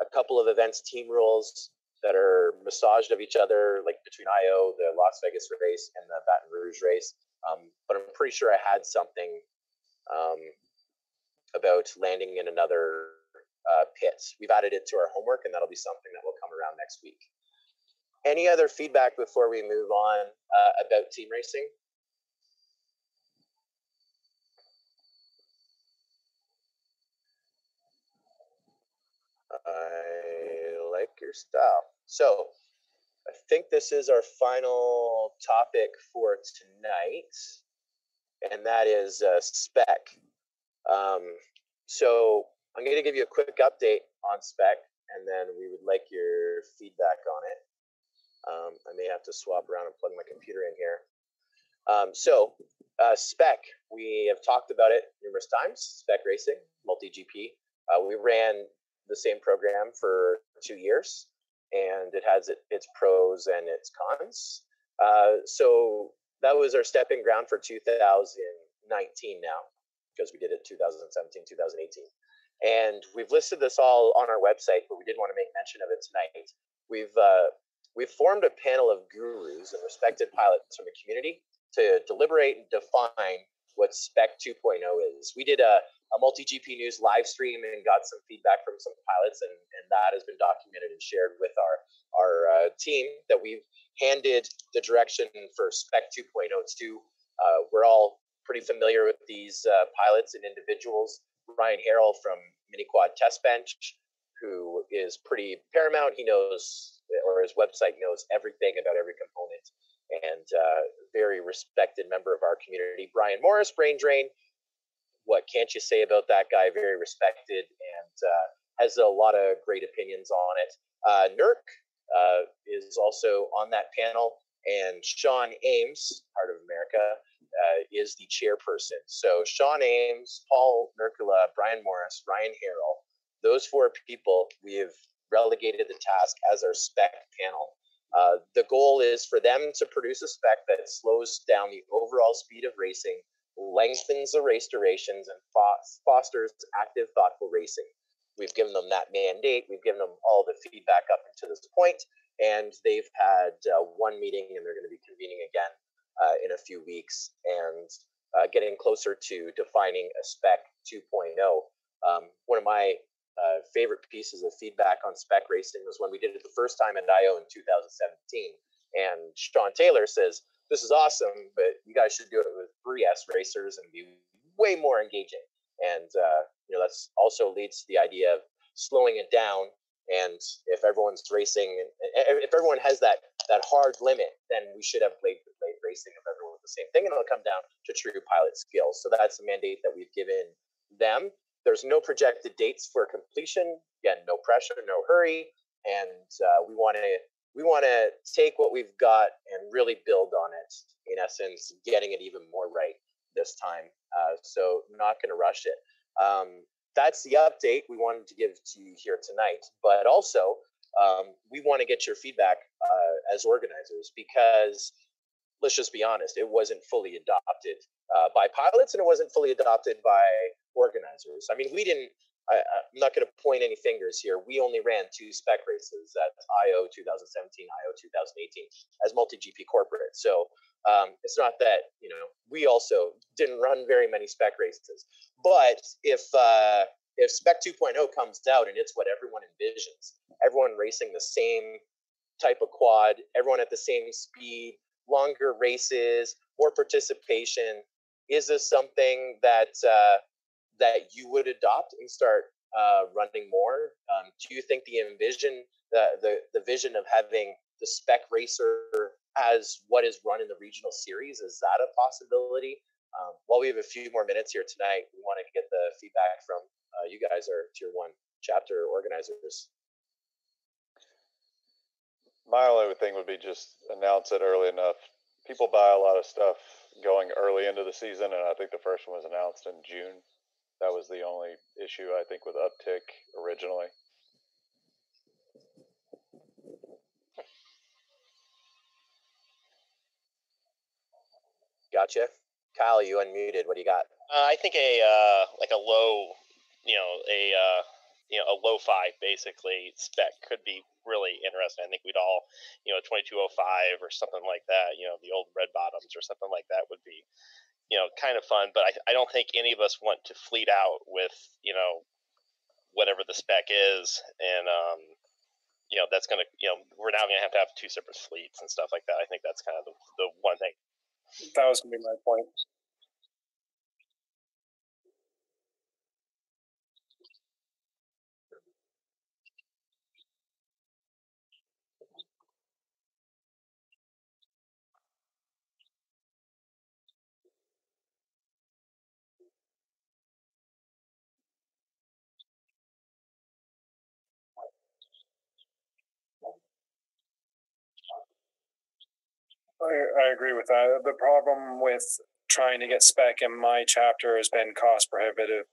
[SPEAKER 2] a couple of events team rules that are massaged of each other, like between IO, the Las Vegas race, and the Baton Rouge race. But I'm pretty sure I had something about landing in another pit. We've added it to our homework, and that'll be something that will come around next week. Any other feedback before we move on about team racing? I like your style. So I think this is our final topic for tonight, and that is Spec. So I'm going to give you a quick update on Spec, and then we would like your feedback on it. I may have to swap around and plug my computer in here. Spec, we have talked about it numerous times. Spec Racing, multi-GP. We ran the same program for 2 years, and it has its pros and its cons. So that was our stepping ground for 2019 now, because we did it 2017, 2018. And we've listed this all on our website, but we did want to make mention of it tonight. We've formed a panel of gurus and respected pilots from the community to deliberate and define what Spec 2.0 is. We did a multi-GP news live stream and got some feedback from some pilots, and that has been documented and shared with our team that we've handed the direction for Spec 2.0 to. We're all pretty familiar with these pilots and individuals. Ryan Harrell from Mini Quad Test Bench, who is pretty paramount. He knows, or his website knows, everything about every component, and very respected member of our community. Brian Morris, Brain Drain. What can't you say about that guy? Very respected, and has a lot of great opinions on it. Nurk is also on that panel, and Sean Ames, Heart of America, is the chairperson. So Sean Ames, Paul Nurkula, Brian Morris, Ryan Harrell, those 4 people, we have relegated the task as our Spec panel. The goal is for them to produce a spec that slows down the overall speed of racing, lengthens the race durations, and fosters active, thoughtful racing. We've given them that mandate. We've given them all the feedback up until this point, and they've had 1 meeting, and they're going to be convening again in a few weeks and getting closer to defining a Spec 2.0. One of my favorite pieces of feedback on Spec Racing was when we did it the first time at IO in 2017. And Sean Taylor says, "This is awesome, but you guys should do it with 3S racers and be way more engaging." And that's also leads to the idea of slowing it down. And if everyone's racing, if everyone has that hard limit, then we should have blade-to-blade racing of everyone with the same thing, and it'll come down to true pilot skills. So that's the mandate that we've given them. There's no projected dates for completion. Again, no pressure, no hurry, and we want to take what we've got and really build on it. In essence, getting it even more right this time. So not going to rush it. That's the update we wanted to give to you here tonight. But also, we want to get your feedback as organizers, because let's just be honest, it wasn't fully adopted by pilots, and it wasn't fully adopted by organizers. I mean, I'm not going to point any fingers here. We only ran 2 spec races at IO 2017, IO 2018 as multi-GP corporate. So it's not that, we also didn't run very many spec races. But if Spec 2.0 comes out and it's what everyone envisions, everyone racing the same type of quad, everyone at the same speed, longer races, more participation, is this something that you would adopt and start running more? Do you think the vision of having the spec racer as what is run in the regional series, is that a possibility? While we have a few more minutes here tonight, we want to get the feedback from you guys, our Tier 1 chapter organizers.
[SPEAKER 4] My only thing would be just announce it early enough. People buy a lot of stuff going early into the season, and I think the first one was announced in June. That was the only issue, I think, with uptick originally.
[SPEAKER 2] Gotcha. Kyle, you unmuted. What do you got?
[SPEAKER 8] I think a low, a low 5 basically spec could be really interesting. I think we'd all, 2205 or something like that. The old red bottoms or something like that would be, kind of fun. But I don't think any of us want to fleet out with, whatever the spec is, and that's gonna, we're now gonna have to have 2 separate fleets and stuff like that. I think that's kind of the one thing.
[SPEAKER 7] That was gonna be my point. I agree with that. The problem with trying to get spec in my chapter has been cost prohibitive.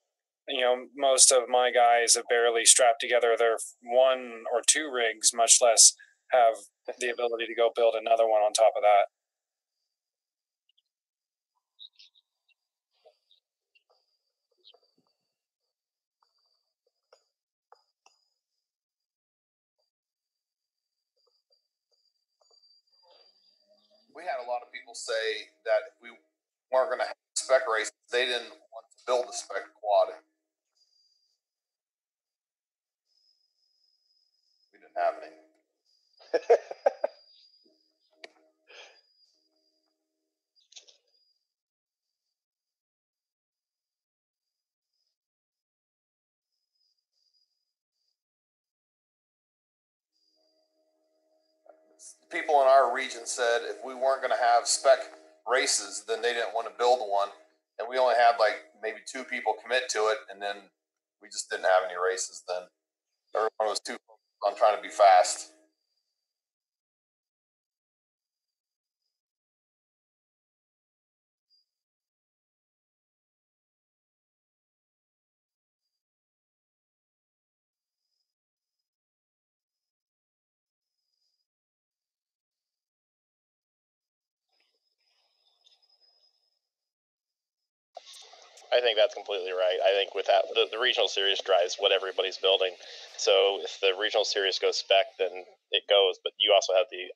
[SPEAKER 7] Most of my guys have barely strapped together their 1 or 2 rigs, much less have the ability to go build another one on top of that.
[SPEAKER 11] We had a lot of people say that if we weren't going to have spec races, they didn't want to build a spec quad. We didn't have any. People in our region said if we weren't going to have spec races, then they didn't want to build one. And we only had like maybe 2 people commit to it, and then we just didn't have any races then. Everyone was too focused on trying to be fast.
[SPEAKER 8] I think that's completely right. I think with that, the regional series drives what everybody's building. So if the regional series goes spec, then it goes. But you also have the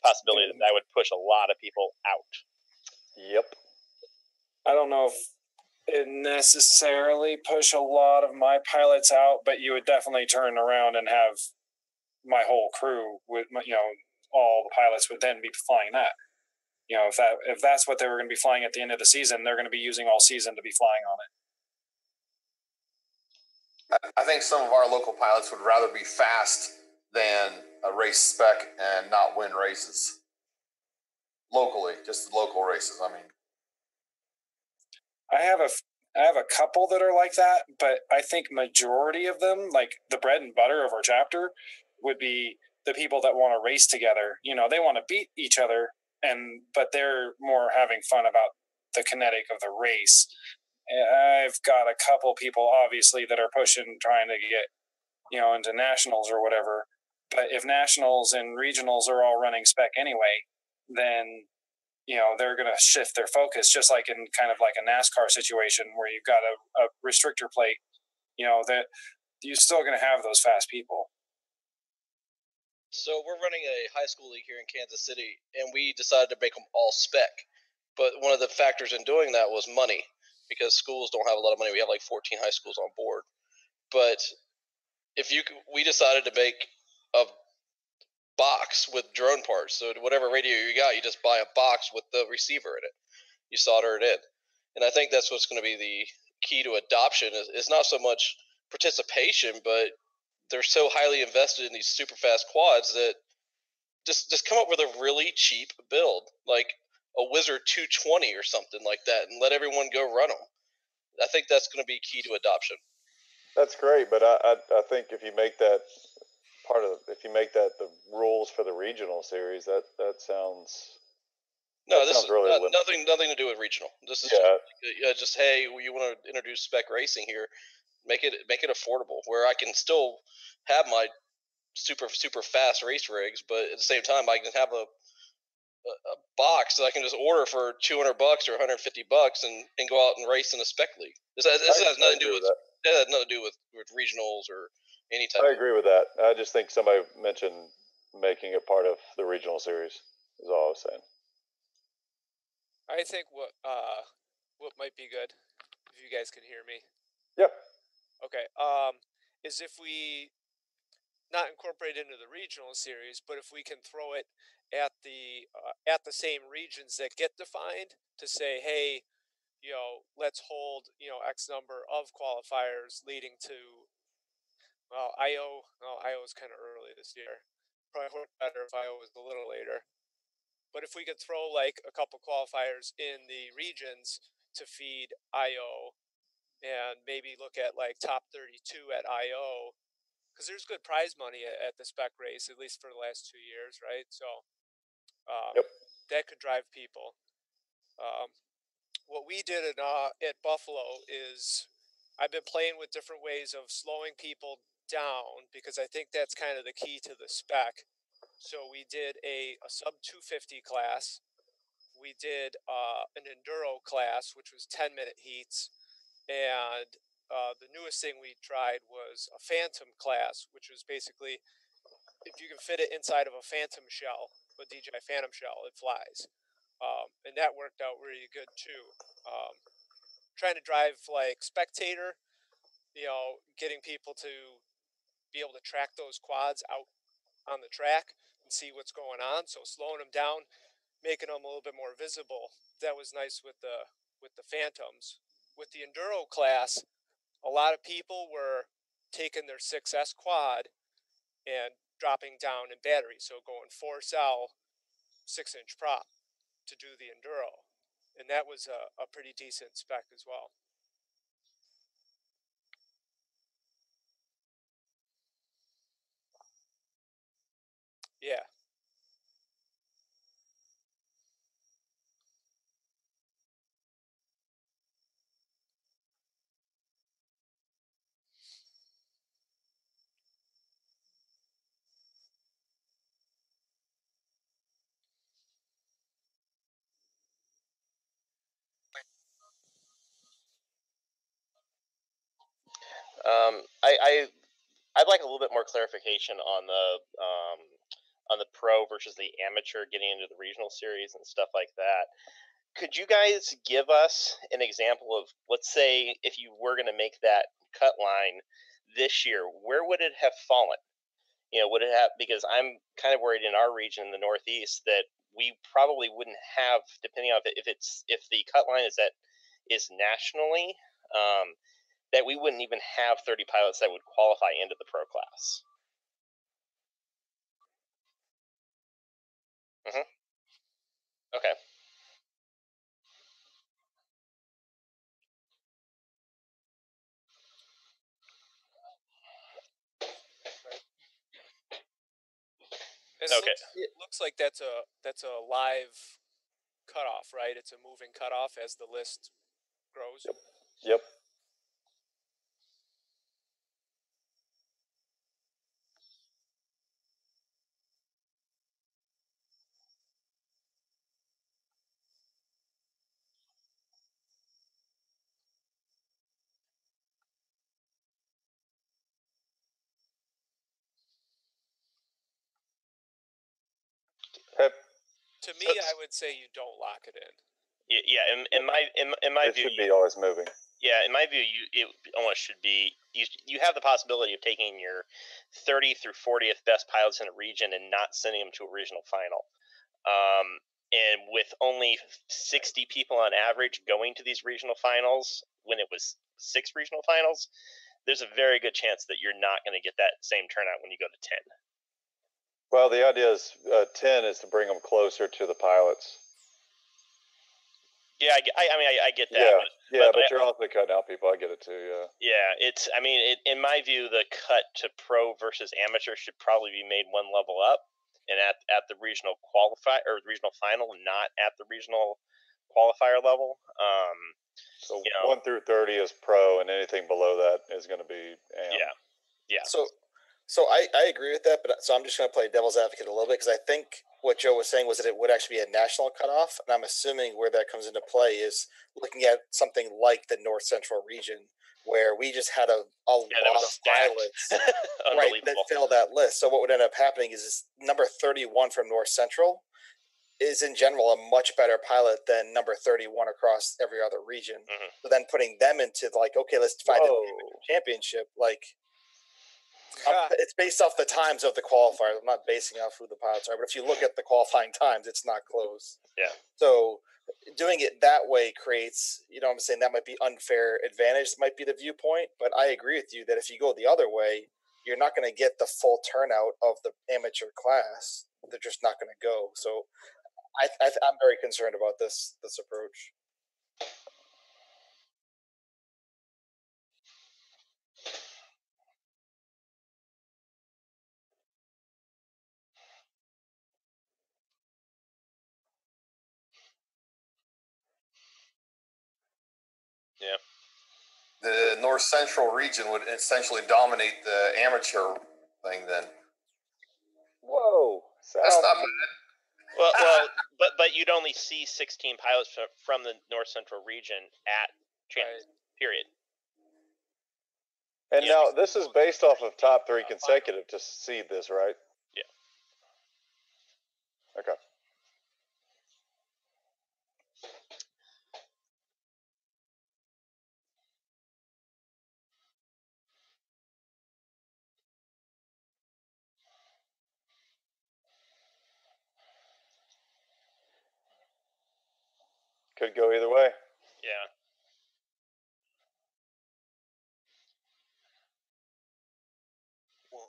[SPEAKER 8] possibility that would push a lot of people out.
[SPEAKER 4] Yep.
[SPEAKER 7] I don't know if it necessarily push a lot of my pilots out, but you would definitely turn around and have my whole crew with all the pilots would then be flying that. If that's what they were going to be flying at the end of the season, they're going to be using all season to be flying on
[SPEAKER 11] it. I think some of our local pilots would rather be fast than a race spec and not win races locally, just the local races. I mean,
[SPEAKER 7] I have a couple that are like that, but I think majority of them, like the bread and butter of our chapter, would be the people that want to race together. They want to beat each other, but they're more having fun about the kinetic of the race. I've got a couple people obviously that are pushing, trying to get, into nationals or whatever. But if nationals and regionals are all running spec anyway, then they're going to shift their focus, just like in kind of like a NASCAR situation where you've got a restrictor plate, that you're still going to have those fast people.
[SPEAKER 12] So we're running a high school league here in Kansas City, and we decided to make them all spec. But one of the factors in doing that was money, because schools don't have a lot of money. We have like 14 high schools on board. But we decided to make a box with drone parts. So whatever radio you got, you just buy a box with the receiver in it. You solder it in. And I think that's what's going to be the key to adoption is not so much participation, but they're so highly invested in these super fast quads that just come up with a really cheap build, like a Wizard 220 or something like that, and let everyone go run them. I think that's going to be key to adoption.
[SPEAKER 4] That's great, but I think if you make that the rules for the regional series, that sounds.
[SPEAKER 12] No, this is really nothing to do with regional. This is just hey, you want to introduce spec racing here, make it affordable where I can still have my super fast race rigs, but at the same time I can have a box that I can just order for $200 or $150 and go out and race in a spec league. This has nothing to do with that. That has nothing to do with regionals or any type.
[SPEAKER 4] I agree with that. I just think somebody mentioned making it part of the regional series. Is all I was saying.
[SPEAKER 13] I think what might be good, if you guys can hear me.
[SPEAKER 4] Yep.
[SPEAKER 13] Okay. Is if we not incorporate into the regional series, but if we can throw it at the same regions that get defined to say, hey, let's hold X number of qualifiers leading to IO. Well, IO is kind of early this year. Probably work better if IO was a little later. But if we could throw like a couple qualifiers in the regions to feed IO, and maybe look at like top 32 at IO, because there's good prize money at the spec race, at least for the last 2 years, right? So that could drive people. What we did at Buffalo is I've been playing with different ways of slowing people down, because I think that's kind of the key to the spec. So we did a sub 250 class. We did an enduro class, which was 10-minute heats. And the newest thing we tried was a phantom class, which was basically if you can fit it inside of a phantom shell, a DJI Phantom shell, it flies. And that worked out really good too. Trying to drive like spectator, getting people to be able to track those quads out on the track and see what's going on. So slowing them down, making them a little bit more visible. That was nice with the Phantoms. With the enduro class, a lot of people were taking their 6S quad and dropping down in battery, so going 4-cell 6-inch prop to do the enduro, and that was a pretty decent spec as well. Yeah.
[SPEAKER 8] I'd like a little bit more clarification on the pro versus the amateur getting into the regional series and stuff like that. Could you guys give us an example of, let's say, if you were going to make that cut line this year, where would it have fallen? Would it have, because I'm kind of worried in our region in the Northeast that we probably wouldn't have, depending on if the cut line is nationally, that we wouldn't even have 30 pilots that would qualify into the pro class. Okay.
[SPEAKER 13] And it looks like that's a live cutoff, right? It's a moving cutoff as the list grows.
[SPEAKER 4] Yep.
[SPEAKER 13] To me, I would say you don't lock it in.
[SPEAKER 8] Yeah. In my
[SPEAKER 4] it
[SPEAKER 8] view,
[SPEAKER 4] should be always moving.
[SPEAKER 8] Yeah, in my view, it almost should be. You have the possibility of taking your 30 through 40th best pilots in a region and not sending them to a regional final. And with only 60 people on average going to these regional finals, when it was 6 regional finals, there's a very good chance that you're not going to get that same turnout when you go to 10.
[SPEAKER 4] Well, the idea is 10 is to bring them closer to the pilots.
[SPEAKER 8] Yeah, I get that.
[SPEAKER 4] But you're also cutting out people. I get it too. Yeah.
[SPEAKER 8] Yeah, it's. I mean, in my view, the cut to pro versus amateur should probably be made one level up, and at the regional or regional final, not at the regional qualifier level.
[SPEAKER 4] So 1 through 30 is pro, and anything below that is going to be am.
[SPEAKER 8] Yeah.
[SPEAKER 5] So I agree with that, but so I'm just going to play devil's advocate a little bit because I think what Joe was saying was that it would actually be a national cutoff, and I'm assuming where that comes into play is looking at something like the North Central region, where we just had a lot of pilots that fill that list. So what would end up happening is number 31 from North Central is in general a much better pilot than number 31 across every other region.
[SPEAKER 8] Mm-hmm.
[SPEAKER 5] So then putting them into okay, let's find a championship, it's based off the times of the qualifiers. I'm not basing off who the pilots are, but if you look at the qualifying times, it's not close.
[SPEAKER 8] Yeah.
[SPEAKER 5] So doing it that way creates, I'm saying that might be unfair advantage. That might be the viewpoint, but I agree with you that if you go the other way, you're not going to get the full turnout of the amateur class. They're just not going to go. So I'm very concerned about this approach.
[SPEAKER 8] Yeah.
[SPEAKER 11] The North Central region would essentially dominate the amateur thing then.
[SPEAKER 4] Whoa.
[SPEAKER 11] That's not bad.
[SPEAKER 8] Well, but you'd only see 16 pilots from the North Central region at champs, period.
[SPEAKER 4] And now this is based off of top 3 consecutive to seed this, right?
[SPEAKER 8] Yeah.
[SPEAKER 4] Okay. Could go either way.
[SPEAKER 8] Yeah.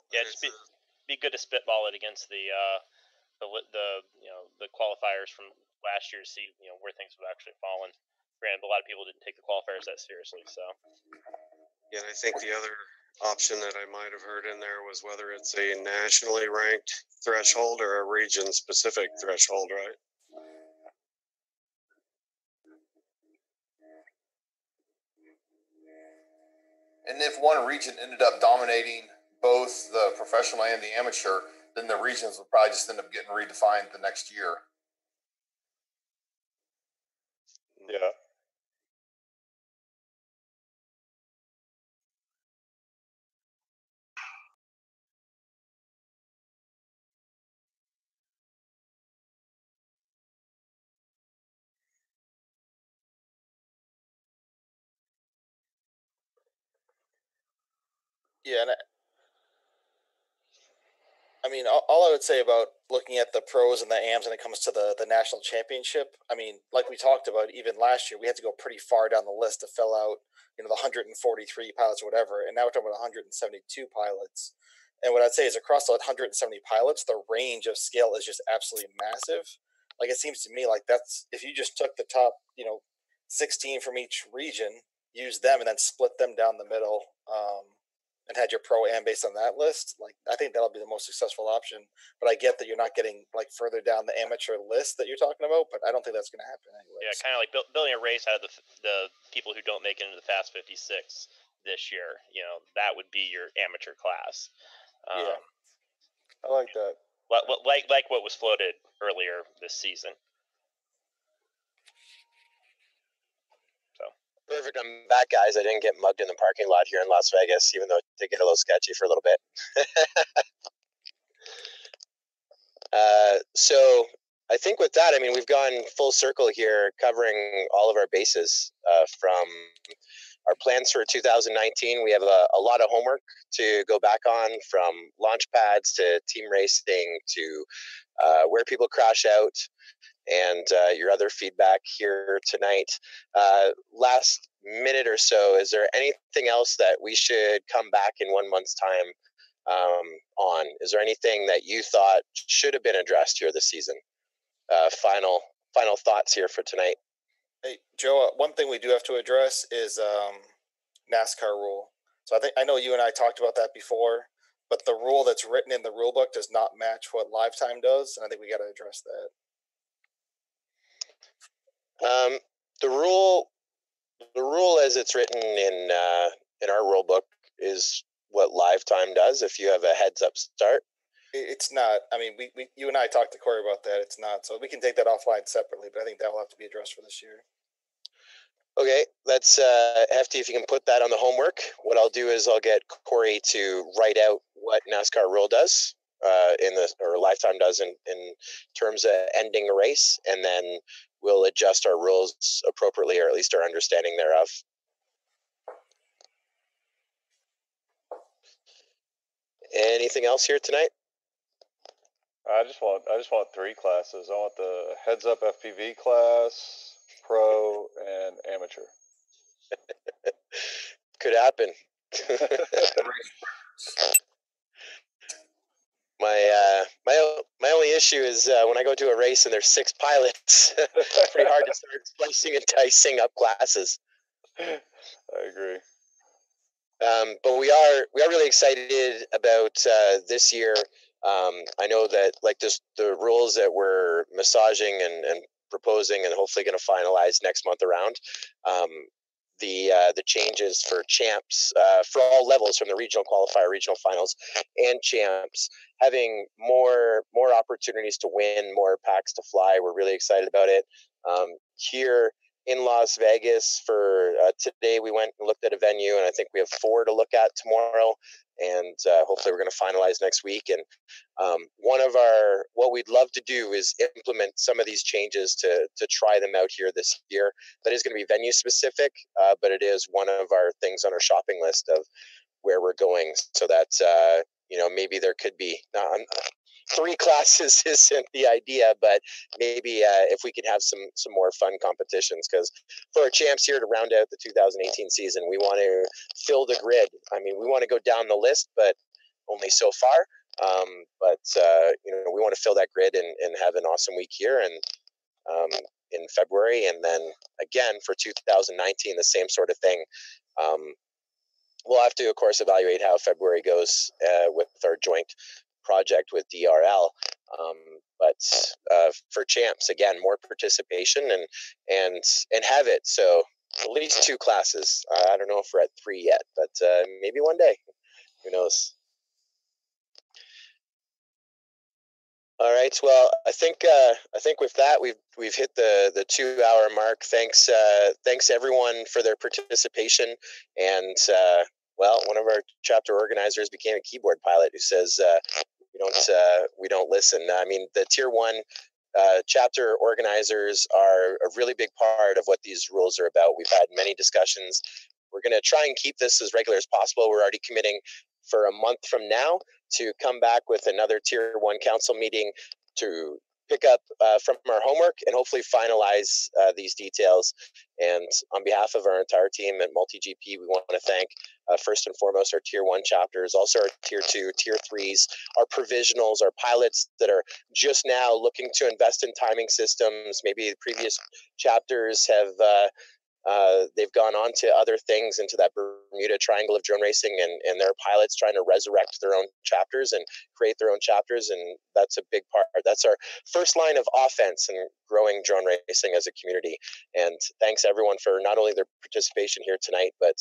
[SPEAKER 8] Yeah, just be good to spitball it against the qualifiers from last year to see where things have actually fallen. Granted, a lot of people didn't take the qualifiers that seriously, so.
[SPEAKER 6] Yeah, and I think the other option that I might have heard in there was whether it's a nationally ranked threshold or a region-specific threshold, right?
[SPEAKER 11] And if one region ended up dominating both the professional and the amateur, then the regions would probably just end up getting redefined the next year.
[SPEAKER 4] Yeah.
[SPEAKER 5] Yeah, and I mean, all I would say about looking at the pros and the AMs when it comes to the national championship, I mean, like we talked about, even last year, we had to go pretty far down the list to fill out, the 143 pilots or whatever, and now we're talking about 172 pilots. And what I'd say is across the 170 pilots, the range of skill is just absolutely massive. Like, it seems to me like that's, if you just took the top, 16 from each region, use them, and then split them down the middle, and had your pro am based on that list, like I think that'll be the most successful option. But I get that you're not getting further down the amateur list that you're talking about, but I don't think that's going to happen anyway.
[SPEAKER 8] Yeah, kind of like building a race out of the people who don't make it into the Fast 56 this year. That would be your amateur class.
[SPEAKER 5] Yeah,
[SPEAKER 4] I like that.
[SPEAKER 8] Like what was floated earlier this season.
[SPEAKER 2] Perfect. I'm back, guys. I didn't get mugged in the parking lot here in Las Vegas, even though it did get a little sketchy for a little bit. So I think with that, I mean, we've gone full circle here, covering all of our bases from our plans for 2019. We have a lot of homework to go back on, from launch pads to team racing to where people crash out, and your other feedback here tonight. Last minute or so, is there anything else that we should come back in 1 month's time on? Is there anything that you thought should have been addressed here this season? Final thoughts here for tonight.
[SPEAKER 5] Hey, Joe, one thing we do have to address is NASCAR rule. So I know you and I talked about that before, but the rule that's written in the rule book does not match what live time does, and I think we got to address
[SPEAKER 2] that. The rule as it's written in our rule book is what live time does. If you have a heads up start,
[SPEAKER 5] it's not. I mean, you and I talked to Corey about that. It's not. So we can take that offline separately, but I think that will have to be addressed for this year.
[SPEAKER 2] Okay, that's Hefty. If you can put that on the homework, what I'll do is I'll get Corey to write out what NASCAR rule does or lifetime does in terms of ending a race, and then we'll adjust our rules appropriately, or at least our understanding thereof. Anything else here tonight?
[SPEAKER 4] I just want 3 classes. I want the heads up FPV class, pro, and amateur.
[SPEAKER 2] Could happen. My only issue is when I go to a race and there's 6 pilots. It's pretty hard to start slicing and dicing up classes.
[SPEAKER 4] I agree.
[SPEAKER 2] But we are really excited about this year. I know that the rules that we're massaging and proposing and hopefully going to finalize next month around, the changes for champs for all levels, from the regional qualifier, regional finals, and champs, having more opportunities to win, more packs to fly. We're really excited about it. Here in Las Vegas for today, we went and looked at a venue, and I think we have 4 to look at tomorrow, and hopefully we're going to finalize next week. And what we'd love to do is implement some of these changes to try them out here this year. That is going to be venue specific, but it is one of our things on our shopping list of where we're going, so that maybe there could be 3 classes isn't the idea, but maybe if we could have some more fun competitions, because for our champs here to round out the 2018 season, we want to fill the grid. I mean, we want to go down the list, but only so far. We want to fill that grid and have an awesome week here and in February, and then again for 2019, the same sort of thing. We'll have to, of course, evaluate how February goes with our joint project with DRL. But for champs, again, more participation and have it. So at least 2 classes. I don't know if we're at 3 yet, but maybe one day. Who knows? All right. Well, I think with that we've hit the 2-hour mark. Thanks everyone for their participation. And one of our chapter organizers became a keyboard pilot who says we don't listen. I mean, the Tier 1 chapter organizers are a really big part of what these rules are about. We've had many discussions. We're going to try and keep this as regular as possible. We're already committing for a month from now to come back with another Tier 1 council meeting to pick up from our homework and hopefully finalize these details. And on behalf of our entire team at Multi-GP, we want to thank first and foremost our Tier 1 chapters, also our Tier 2, Tier 3s, our provisionals, our pilots that are just now looking to invest in timing systems. Maybe the previous chapters have they've gone on to other things, into that Bermuda Triangle of drone racing, and their pilots trying to resurrect their own chapters and create their own chapters. And that's a big part. That's our first line of offense in growing drone racing as a community. And thanks everyone for not only their participation here tonight, but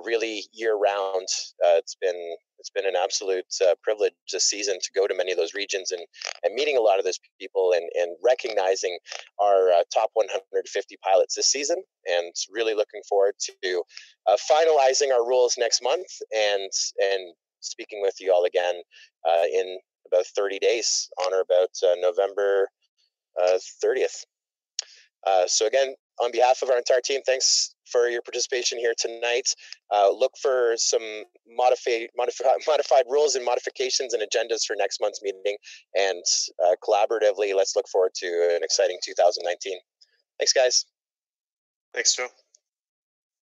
[SPEAKER 2] really year round. It's been an absolute privilege this season to go to many of those regions and meeting a lot of those people and recognizing our top 150 pilots this season, and really looking forward to finalizing our rules next month and speaking with you all again in about 30 days on or about November 30th. So again, on behalf of our entire team, thanks for your participation here tonight. Look for some modified rules and modifications and agendas for next month's meeting. And collaboratively, let's look forward to an exciting 2019. Thanks, guys.
[SPEAKER 6] Thanks, Joe.